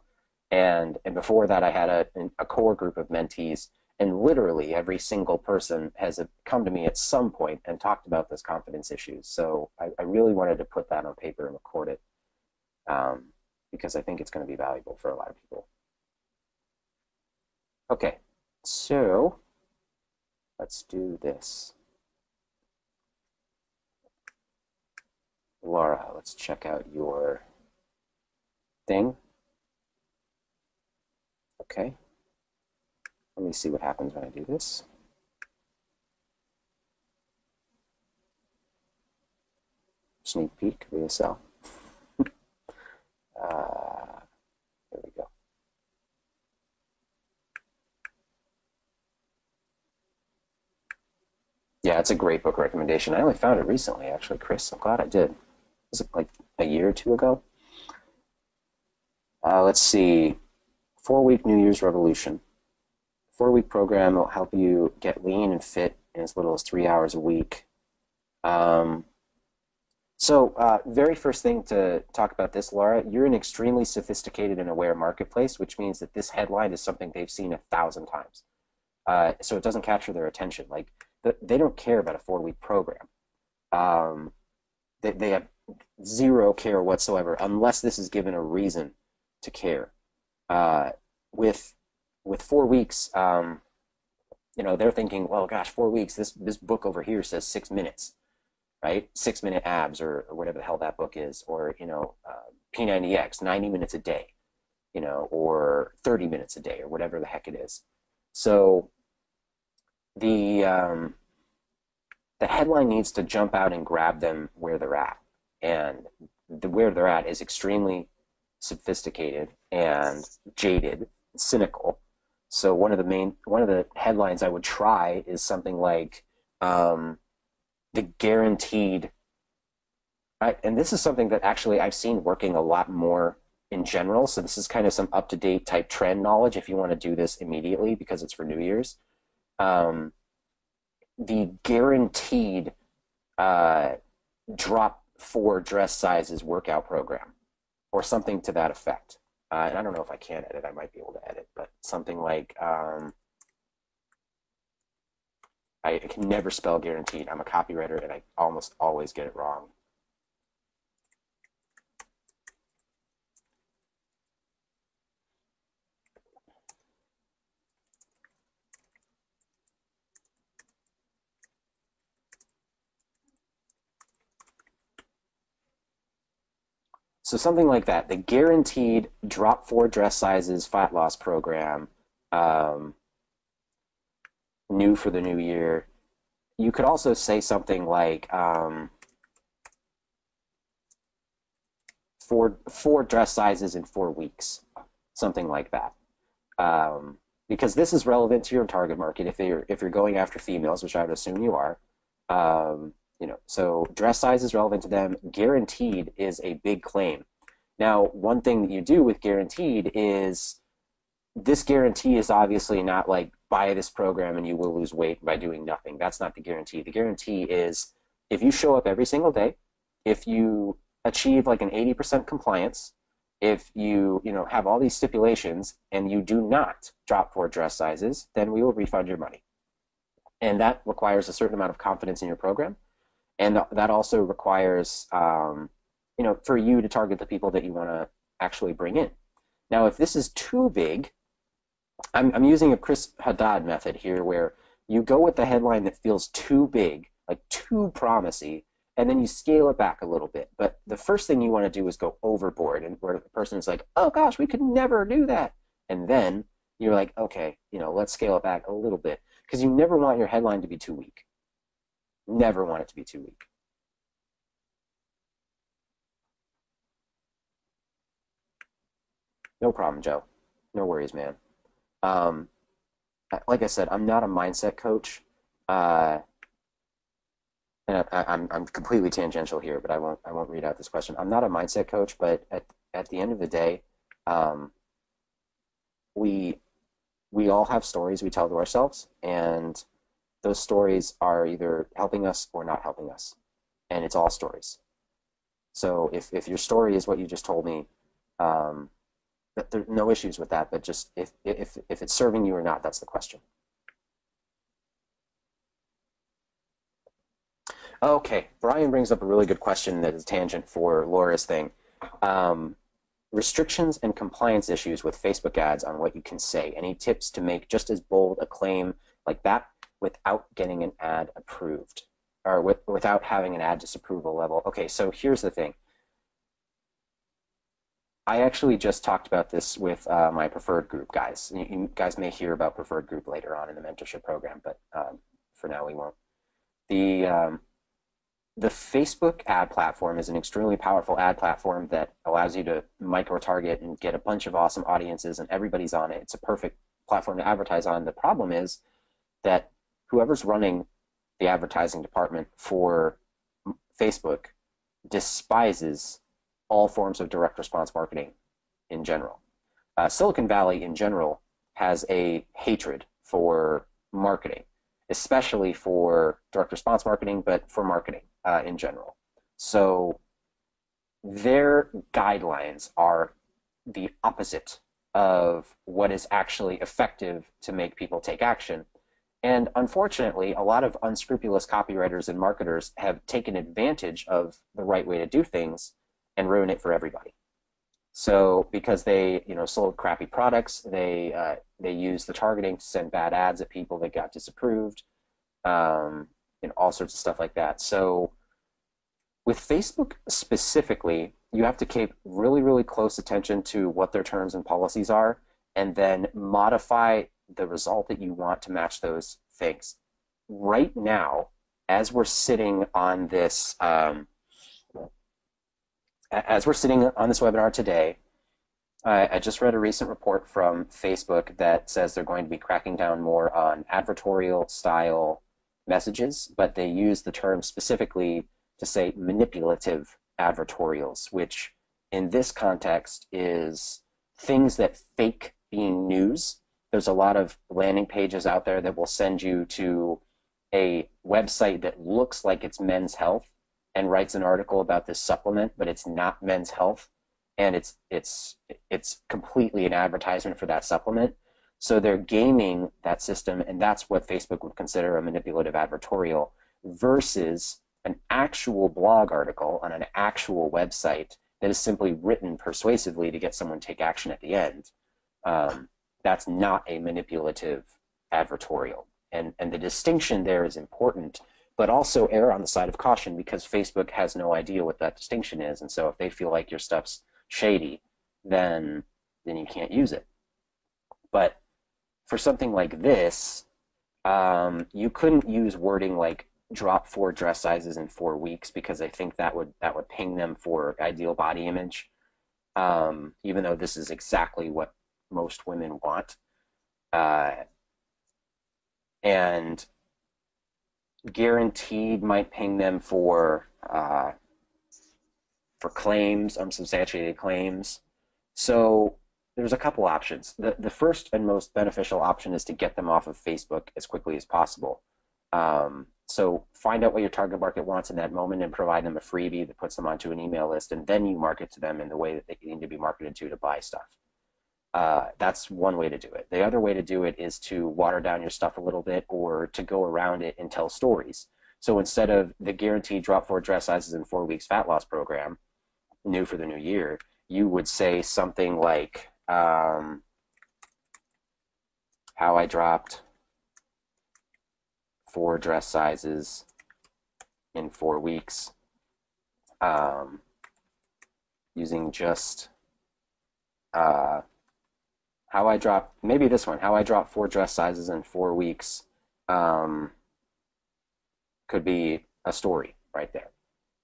And before that, I had a core group of mentees, and literally every single person has come to me at some point and talked about those confidence issues. So I really wanted to put that on paper and record it because I think it's going to be valuable for a lot of people. Okay, so let's do this. Laura, let's check out your thing. Okay. Let me see what happens when I do this. Sneak peek, VSL. There we go. Yeah, it's a great book recommendation. I only found it recently, actually, Chris. I'm glad I did. Was it like a year or 2 ago? Let's see. 4-week New Year's Revolution. 4-week program will help you get lean and fit in as little as 3 hours a week. Very first thing to talk about this, Laura, you're an extremely sophisticated and aware marketplace, which means that this headline is something they've seen 1,000 times. So it doesn't capture their attention. Like, they don't care about a 4-week program. They have zero care whatsoever unless this is given a reason to care. With 4 weeks, they're thinking, well, gosh, 4 weeks. This book over here says 6 minutes, right? 6-minute abs, or whatever the hell that book is, or P90X, 90 minutes a day, or 30 minutes a day, or whatever the heck it is. So the headline needs to jump out and grab them where they're at, and where they're at is extremely sophisticated and jaded, cynical. So one of the headlines I would try is something like the guaranteed. And this is something that actually I've seen working a lot more in general. So this is kind of some up-to-date type trend knowledge if you want to do this immediately because it's for New Year's. The guaranteed drop 4 dress sizes workout program, or something to that effect. And I don't know if I can edit. I might be able to edit, but something like I can never spell guaranteed. I'm a copywriter, and I almost always get it wrong. So something like that, the guaranteed drop 4 dress sizes fat loss program, new for the new year. You could also say something like 4 dress sizes in 4 weeks, something like that. Because this is relevant to your target market if you're going after females, which I would assume you are. So dress size is relevant to them. Guaranteed is a big claim. Now, one thing that you do with guaranteed is this guarantee is obviously not like buy this program and you will lose weight by doing nothing. That's not the guarantee. The guarantee is if you show up every single day, if you achieve like an 80% compliance, if you have all these stipulations and you do not drop 4 dress sizes, then we will refund your money. And that requires a certain amount of confidence in your program. And that also requires, for you to target the people that you want to actually bring in. Now, if this is too big, I'm using a Chris Haddad method here where you go with the headline that feels too big, like too promising, and then you scale it back a little bit. But the first thing you want to do is go overboard, and where the person is like, oh gosh, we could never do that. And then you're like, okay, let's scale it back a little bit. Because you never want your headline to be too weak. Never want it to be too weak. No problem, Joe. No worries, man. Um, like I said, I'm not a mindset coach. Uh, and I'm completely tangential here, but I won't read out this question. I'm not a mindset coach, but at the end of the day, um, we we all have stories we tell to ourselves, and those stories are either helping us or not helping us, and it's all stories. So if your story is what you just told me, um, there's no issues with that, but just if it's serving you or not, that's the question. Okay, Brian brings up a really good question that is tangent for Laura's thing. Um, Restrictions and compliance issues with Facebook ads on what you can say. Any tips to make just as bold a claim like that without getting an ad approved, or without having an ad disapproval level? Okay, so here's the thing. I actually just talked about this with my preferred group guys. You guys may hear about preferred group later on in the mentorship program, but for now we won't. The the Facebook ad platform is an extremely powerful ad platform that allows you to micro-target and get a bunch of awesome audiences, and everybody's on it. It's a perfect platform to advertise on. The problem is that whoever's running the advertising department for Facebook despises all forms of direct response marketing in general. Silicon Valley in general has a hatred for marketing, especially for direct response marketing, but for marketing in general. So their guidelines are the opposite of what is actually effective to make people take action. And unfortunately, a lot of unscrupulous copywriters and marketers have taken advantage of the right way to do things and ruin it for everybody. So because they, sold crappy products, they used the targeting to send bad ads at people that got disapproved, all sorts of stuff like that. So with Facebook specifically, you have to keep really, really close attention to what their terms and policies are, and then modify the result that you want to match those things. Right now, as we're sitting on this, webinar today, I just read a recent report from Facebook that says they're going to be cracking down more on advertorial style messages, but they use the term specifically to say manipulative advertorials, which in this context is things that fake being news. There's a lot of landing pages out there that will send you to a website that looks like it's Men's Health and writes an article about this supplement, but it's not Men's Health, and it's completely an advertisement for that supplement. So they're gaming that system, and that's what Facebook would consider a manipulative advertorial, versus an actual blog article on an actual website that is simply written persuasively to get someone to take action at the end. That's not a manipulative advertorial. And the distinction there is important, but also err on the side of caution, because Facebook has no idea what that distinction is. And so if they feel like your stuff's shady, then you can't use it. But for something like this, you couldn't use wording like drop 4 dress sizes in 4 weeks, because I think that would ping them for ideal body image, even though this is exactly what most women want. And guaranteed might ping them for claims, unsubstantiated claims. So there's a couple options. The first and most beneficial option is to get them off of Facebook as quickly as possible. So find out what your target market wants in that moment and provide them a freebie that puts them onto an email list, and then you market to them in the way that they need to be marketed to buy stuff. That's one way to do it. The other way to do it is to water down your stuff a little bit, or to go around it and tell stories. So instead of the guaranteed drop 4 dress sizes in 4 weeks fat loss program, new for the new year, you would say something like, how I dropped 4 dress sizes in 4 weeks, using just how I dropped, maybe this one, how I dropped 4 dress sizes in 4 weeks, could be a story right there.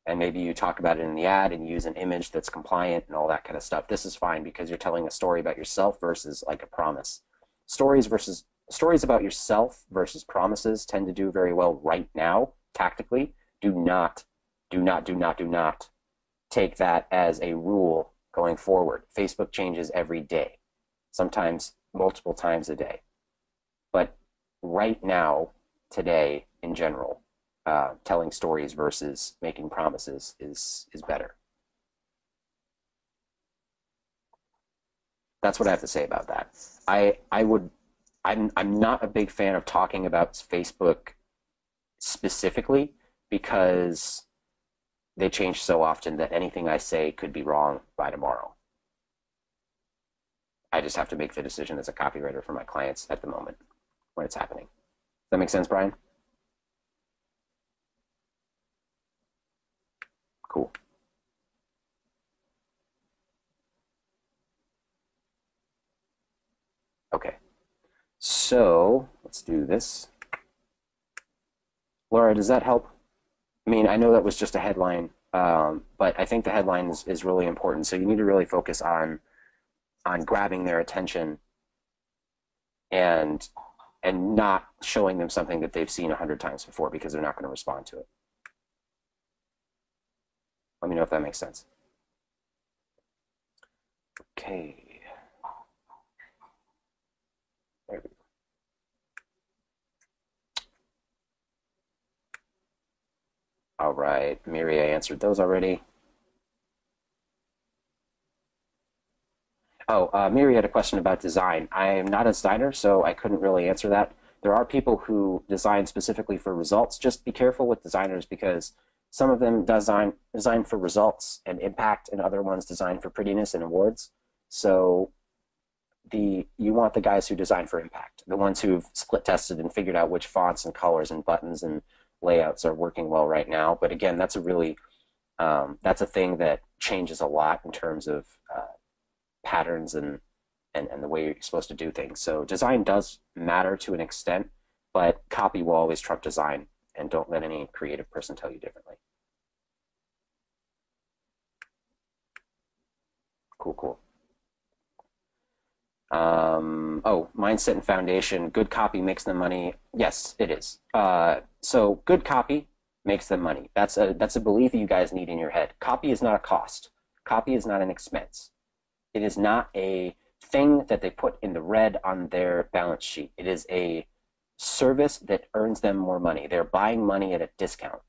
and maybe you talk about it in the ad and use an image that's compliant and all that kind of stuff, this is fine because you're telling a story about yourself versus like a promise. Stories about yourself versus promises tend to do very well right now, tactically. Do not take that as a rule going forward. Facebook changes every day, sometimes multiple times a day. But right now, today, in general, telling stories versus making promises is better. That's what I have to say about that. I'm not a big fan of talking about Facebook specifically because they change so often that anything I say could be wrong by tomorrow. I just have to make the decision as a copywriter for my clients at the moment when it's happening. Does that make sense, Brian? Cool. Okay. So let's do this. Laura, does that help? I mean, I know that was just a headline, but I think the headline is really important. So you need to really focus on grabbing their attention and not showing them something that they've seen 100 times before because they're not going to respond to it. Let me know if that makes sense. Okay. There we go. All right, Miri, I answered those already. Oh, Miri had a question about design. I am not a designer, so I couldn't really answer that. There are people who design specifically for results. Just be careful with designers because some of them design for results and impact, and other ones design for prettiness and awards. So you want the guys who design for impact, the ones who've split tested and figured out which fonts and colors and buttons and layouts are working well right now. But again, that's a really that's a thing that changes a lot in terms of patterns and the way you're supposed to do things. So design does matter to an extent, but copy will always trump design, and don't let any creative person tell you differently. Cool. Oh, mindset and foundation. Good copy makes them money. Yes, it is. So good copy makes them money. That's a belief you guys need in your head. Copy is not a cost. Copy is not an expense. It is not a thing that they put in the red on their balance sheet. It is a service that earns them more money. They're buying money at a discount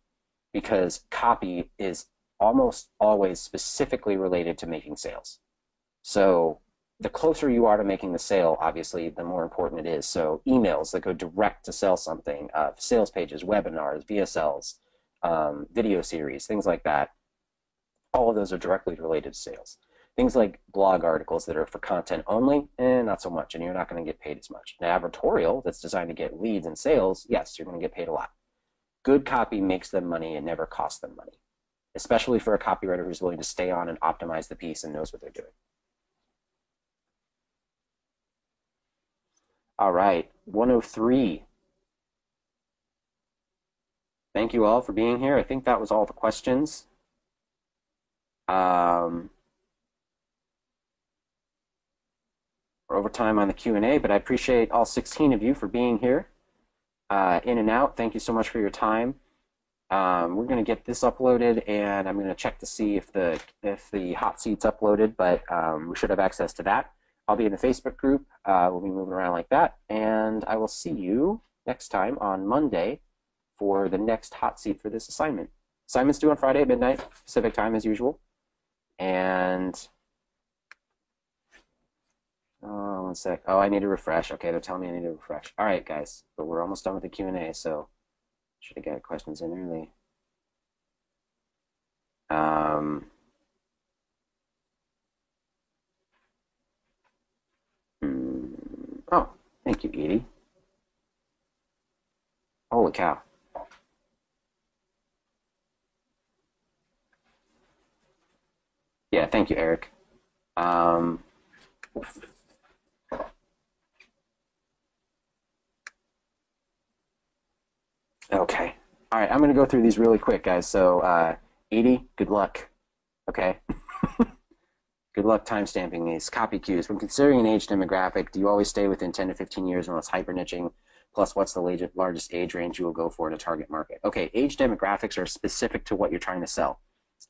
because copy is almost always specifically related to making sales. So the closer you are to making the sale, obviously, the more important it is. So emails that go direct to sell something, sales pages, webinars, VSLs, video series, things like that, all of those are directly related to sales. Things like blog articles that are for content only, not so much, and you're not going to get paid as much. An advertorial that's designed to get leads and sales, yes, you're going to get paid a lot. Good copy makes them money and never costs them money, especially for a copywriter who's willing to stay on and optimize the piece and knows what they're doing. All right, 103. Thank you all for being here. I think that was all the questions. We're over time on the Q&A, but I appreciate all 16 of you for being here. In and out, thank you so much for your time. We're going to get this uploaded, and I'm going to check to see if the hot seat's uploaded, but we should have access to that. I'll be in the Facebook group. We'll be moving around like that, and I will see you next time on Monday for the next hot seat for this assignment. Assignment's due on Friday at midnight Pacific time as usual, and one sec. Oh, I need to refresh. Okay, they're telling me I need to refresh. All right, guys, but we're almost done with the Q&A, so should have got questions in early. Oh, thank you, Edie. Holy cow. Yeah, thank you, Eric. Okay. All right, I'm going to go through these really quick, guys. So Edie, good luck. Okay. Good luck timestamping these. Copy cues. When considering an age demographic, do you always stay within 10 to 15 years unless hyper niching? Plus, what's the largest age range you will go for in a target market? Okay, age demographics are specific to what you're trying to sell.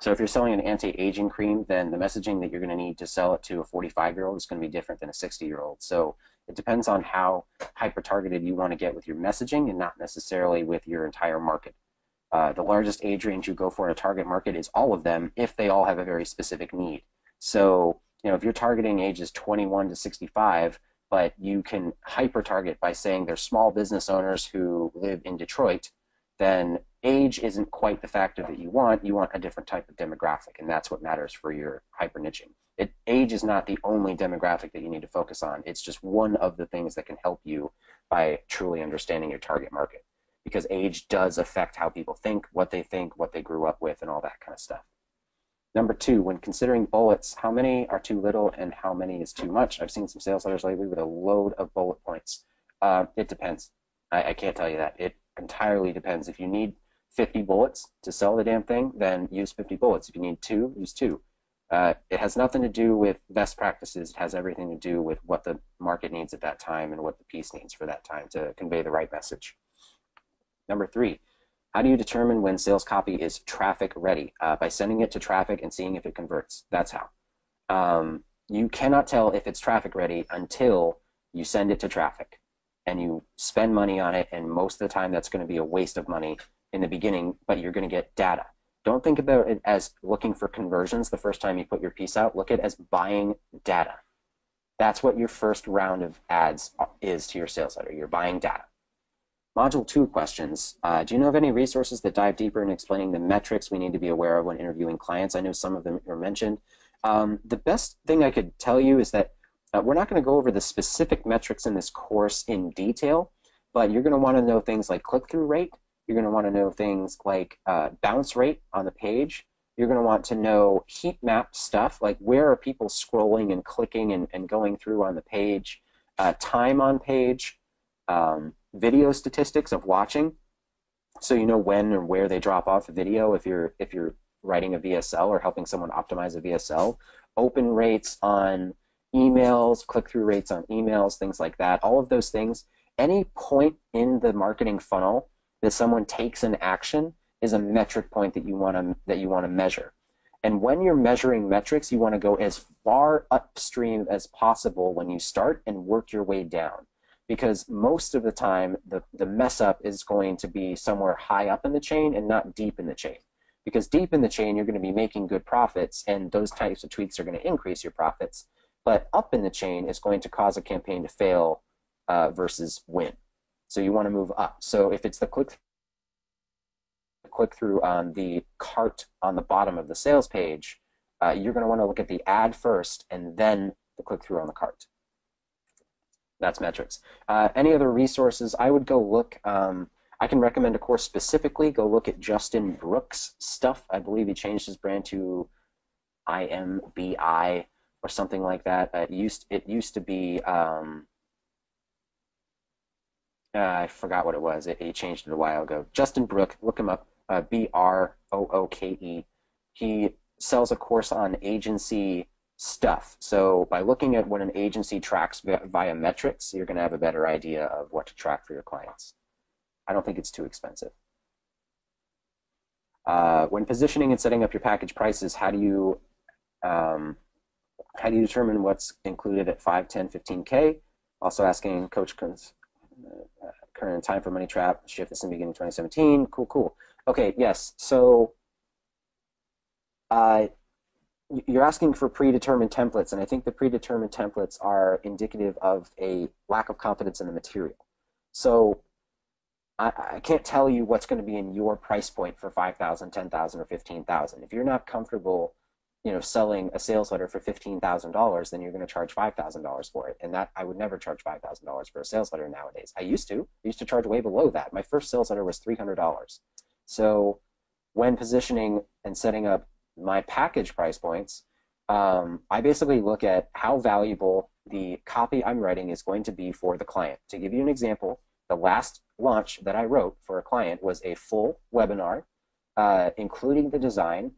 So if you're selling an anti-aging cream, then the messaging that you're going to need to sell it to a 45-year-old is going to be different than a 60-year-old. So it depends on how hyper-targeted you want to get with your messaging and not necessarily with your entire market. The largest age range you go for in a target market is all of them if they all have a very specific need. So, if you're targeting ages 21 to 65, but you can hyper-target by saying they're small business owners who live in Detroit, then age isn't quite the factor that you want. You want a different type of demographic, and that's what matters for your hyper-niching. Age is not the only demographic that you need to focus on. It's just one of the things that can help you by truly understanding your target market, because age does affect how people think, what they grew up with, and all that kind of stuff. Number 2, when considering bullets, how many are too little and how many is too much? I've seen some sales letters lately with a load of bullet points. It depends. I can't tell you that. It entirely depends. If you need 50 bullets to sell the damn thing, then use 50 bullets. If you need 2, use 2. It has nothing to do with best practices. It has everything to do with what the market needs at that time and what the piece needs for that time to convey the right message. Number 3, how do you determine when sales copy is traffic ready? By sending it to traffic and seeing if it converts. That's how. You cannot tell if it's traffic ready until you send it to traffic and you spend money on it, and most of the time that's going to be a waste of money in the beginning, but you're going to get data. Don't think about it as looking for conversions the first time you put your piece out. Look at it as buying data. That's what your first round of ads is to your sales letter. You're buying data. Module 2 questions. Do you know of any resources that dive deeper in explaining the metrics we need to be aware of when interviewing clients? I know some of them were mentioned. The best thing I could tell you is that we're not going to go over the specific metrics in this course in detail, but you're going to want to know things like click-through rate. You're going to want to know things like bounce rate on the page. You're going to want to know heat map stuff, like where are people scrolling and clicking and going through on the page, time on page, video statistics of watching, so you know when or where they drop off a video if you're writing a VSL or helping someone optimize a VSL, open rates on emails, click-through rates on emails, things like that. All of those things, any point in the marketing funnel that someone takes an action is a metric point that you want to measure. And when you're measuring metrics, you want to go as far upstream as possible when you start and work your way down. Because most of the time, the mess up is going to be somewhere high up in the chain and not deep in the chain. Because deep in the chain, you're going to be making good profits, and those types of tweaks are going to increase your profits. But up in the chain is going to cause a campaign to fail versus win. So you want to move up. So if it's the click-through on the cart on the bottom of the sales page, you're going to want to look at the ad first and then the click-through on the cart. That's metrics. Any other resources? I would go look. I can recommend a course specifically. Go look at Justin Brooks' stuff. I believe he changed his brand to IMBI or something like that. It used to be. I forgot what it was. He changed it a while ago. Justin Brooke, look him up. BROOKE. He sells a course on agency stuff. So by looking at what an agency tracks via metrics, you're going to have a better idea of what to track for your clients. I don't think it's too expensive. When positioning and setting up your package prices, how do you determine what's included at 5, 10, 15K? Also asking Coach current time for money trap, shift this in the beginning of 2017. Cool. Okay, yes. So you're asking for predetermined templates, and I think the predetermined templates are indicative of a lack of confidence in the material. So I can't tell you what's going to be in your price point for 5,000, 10,000, or 15,000. If you're not comfortable, selling a sales letter for $15,000, then you're going to charge $5,000 for it. And that I would never charge $5,000 for a sales letter nowadays. I used to charge way below that. My first sales letter was $300. So when positioning and setting up my package price points, I basically look at how valuable the copy I'm writing is going to be for the client. To give you an example, the last launch that I wrote for a client was a full webinar including the design,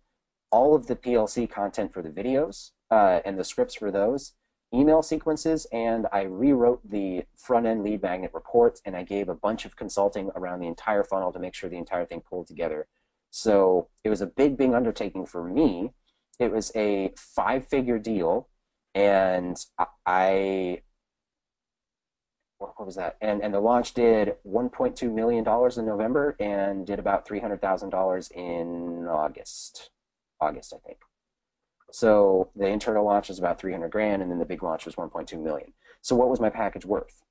all of the PLC content for the videos and the scripts for those, email sequences, and I rewrote the front-end lead magnet report, and I gave a bunch of consulting around the entire funnel to make sure the entire thing pulled together. So it was a big, big undertaking for me. It was a 5-figure deal, and what was that? And the launch did $1.2 million in November and did about $300,000 in August, I think. So the internal launch was about 300 grand, and then the big launch was 1.2 million. So what was my package worth?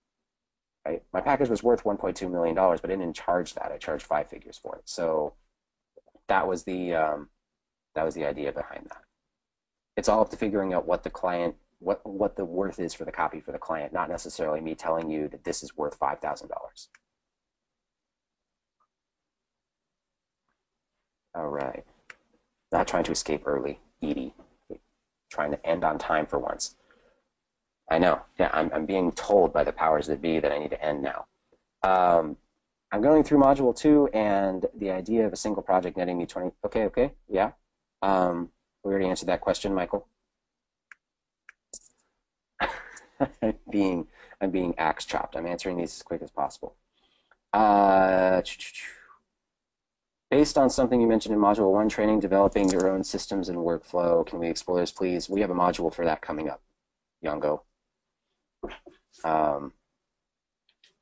Right? My package was worth $1.2 million, but I didn't charge that. I charged 5 figures for it. So that was the idea behind that. It's all up to figuring out what the client, what the worth is for the copy for the client, not necessarily me telling you that this is worth $5,000. All right. Not trying to escape early, Edie. Trying to end on time for once. I know. Yeah, I'm being told by the powers that be that I need to end now. I'm going through module 2, and the idea of a single project netting me 20. Okay, yeah. We already answered that question, Michael. I'm being axe chopped. I'm answering these as quick as possible. Based on something you mentioned in Module 1 training, developing your own systems and workflow, can we explore this, please? We have a module for that coming up, Yongo.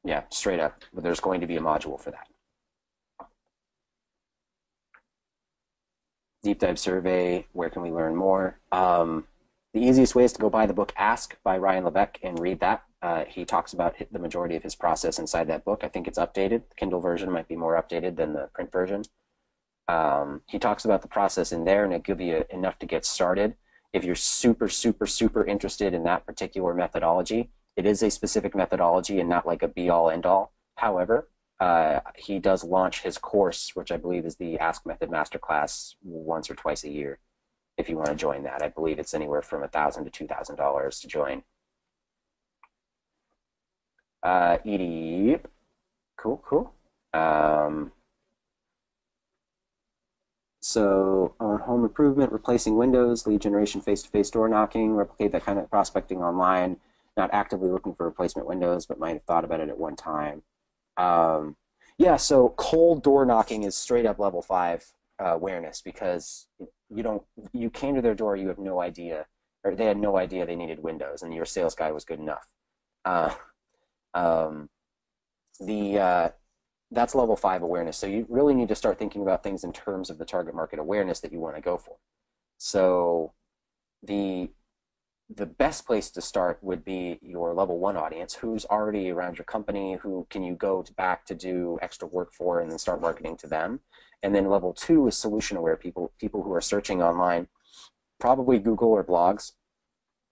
Yeah, straight up. There's going to be a module for that. Deep dive survey, where can we learn more? The easiest way is to go buy the book Ask by Ryan Levesque and read that. He talks about the majority of his process inside that book. I think it's updated. The Kindle version might be more updated than the print version. He talks about the process in there, and it'll give you enough to get started. If you're super, super, super interested in that particular methodology, it is a specific methodology and not like a be-all, end-all. However, he does launch his course, which I believe is the Ask Method Masterclass, once or twice a year. If you want to join that, I believe it's anywhere from $1,000 to $2,000 to join. Edie, cool. So on home improvement, replacing windows, lead generation, face-to-face door knocking, replicate that kind of prospecting online, not actively looking for replacement windows, but might have thought about it at one time. Yeah, so cold door knocking is straight up level 5 awareness, because you came to their door, you have no idea, or they had no idea they needed windows, and your sales guy was good enough. That's level 5 awareness. So you really need to start thinking about things in terms of the target market awareness that you want to go for. So the best place to start would be your level 1 audience, who's already around your company, who can you go back to do extra work for and then start marketing to them. And then level 2 is solution aware people who are searching online, probably Google or blogs,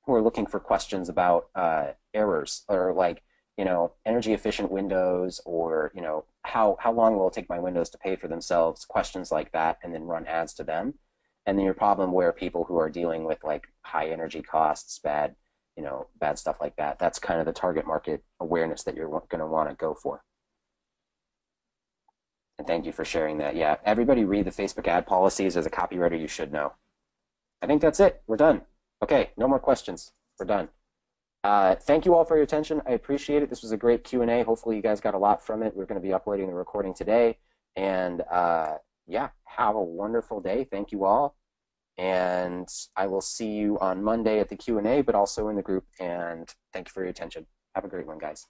who are looking for questions about errors, or like, energy efficient windows, or, how long will it take my windows to pay for themselves, questions like that, and then run ads to them. And then your problem aware people who are dealing with like high energy costs, bad stuff like that. That's kind of the target market awareness that you're going to want to go for. And thank you for sharing that. Yeah, everybody read the Facebook ad policies. As a copywriter, you should know. I think that's it. We're done. Okay, no more questions. We're done. Thank you all for your attention. I appreciate it. This was a great Q&A. Hopefully you guys got a lot from it. We're going to be uploading the recording today. And yeah, have a wonderful day. Thank you all. And I will see you on Monday at the Q&A, but also in the group. And thank you for your attention. Have a great one, guys.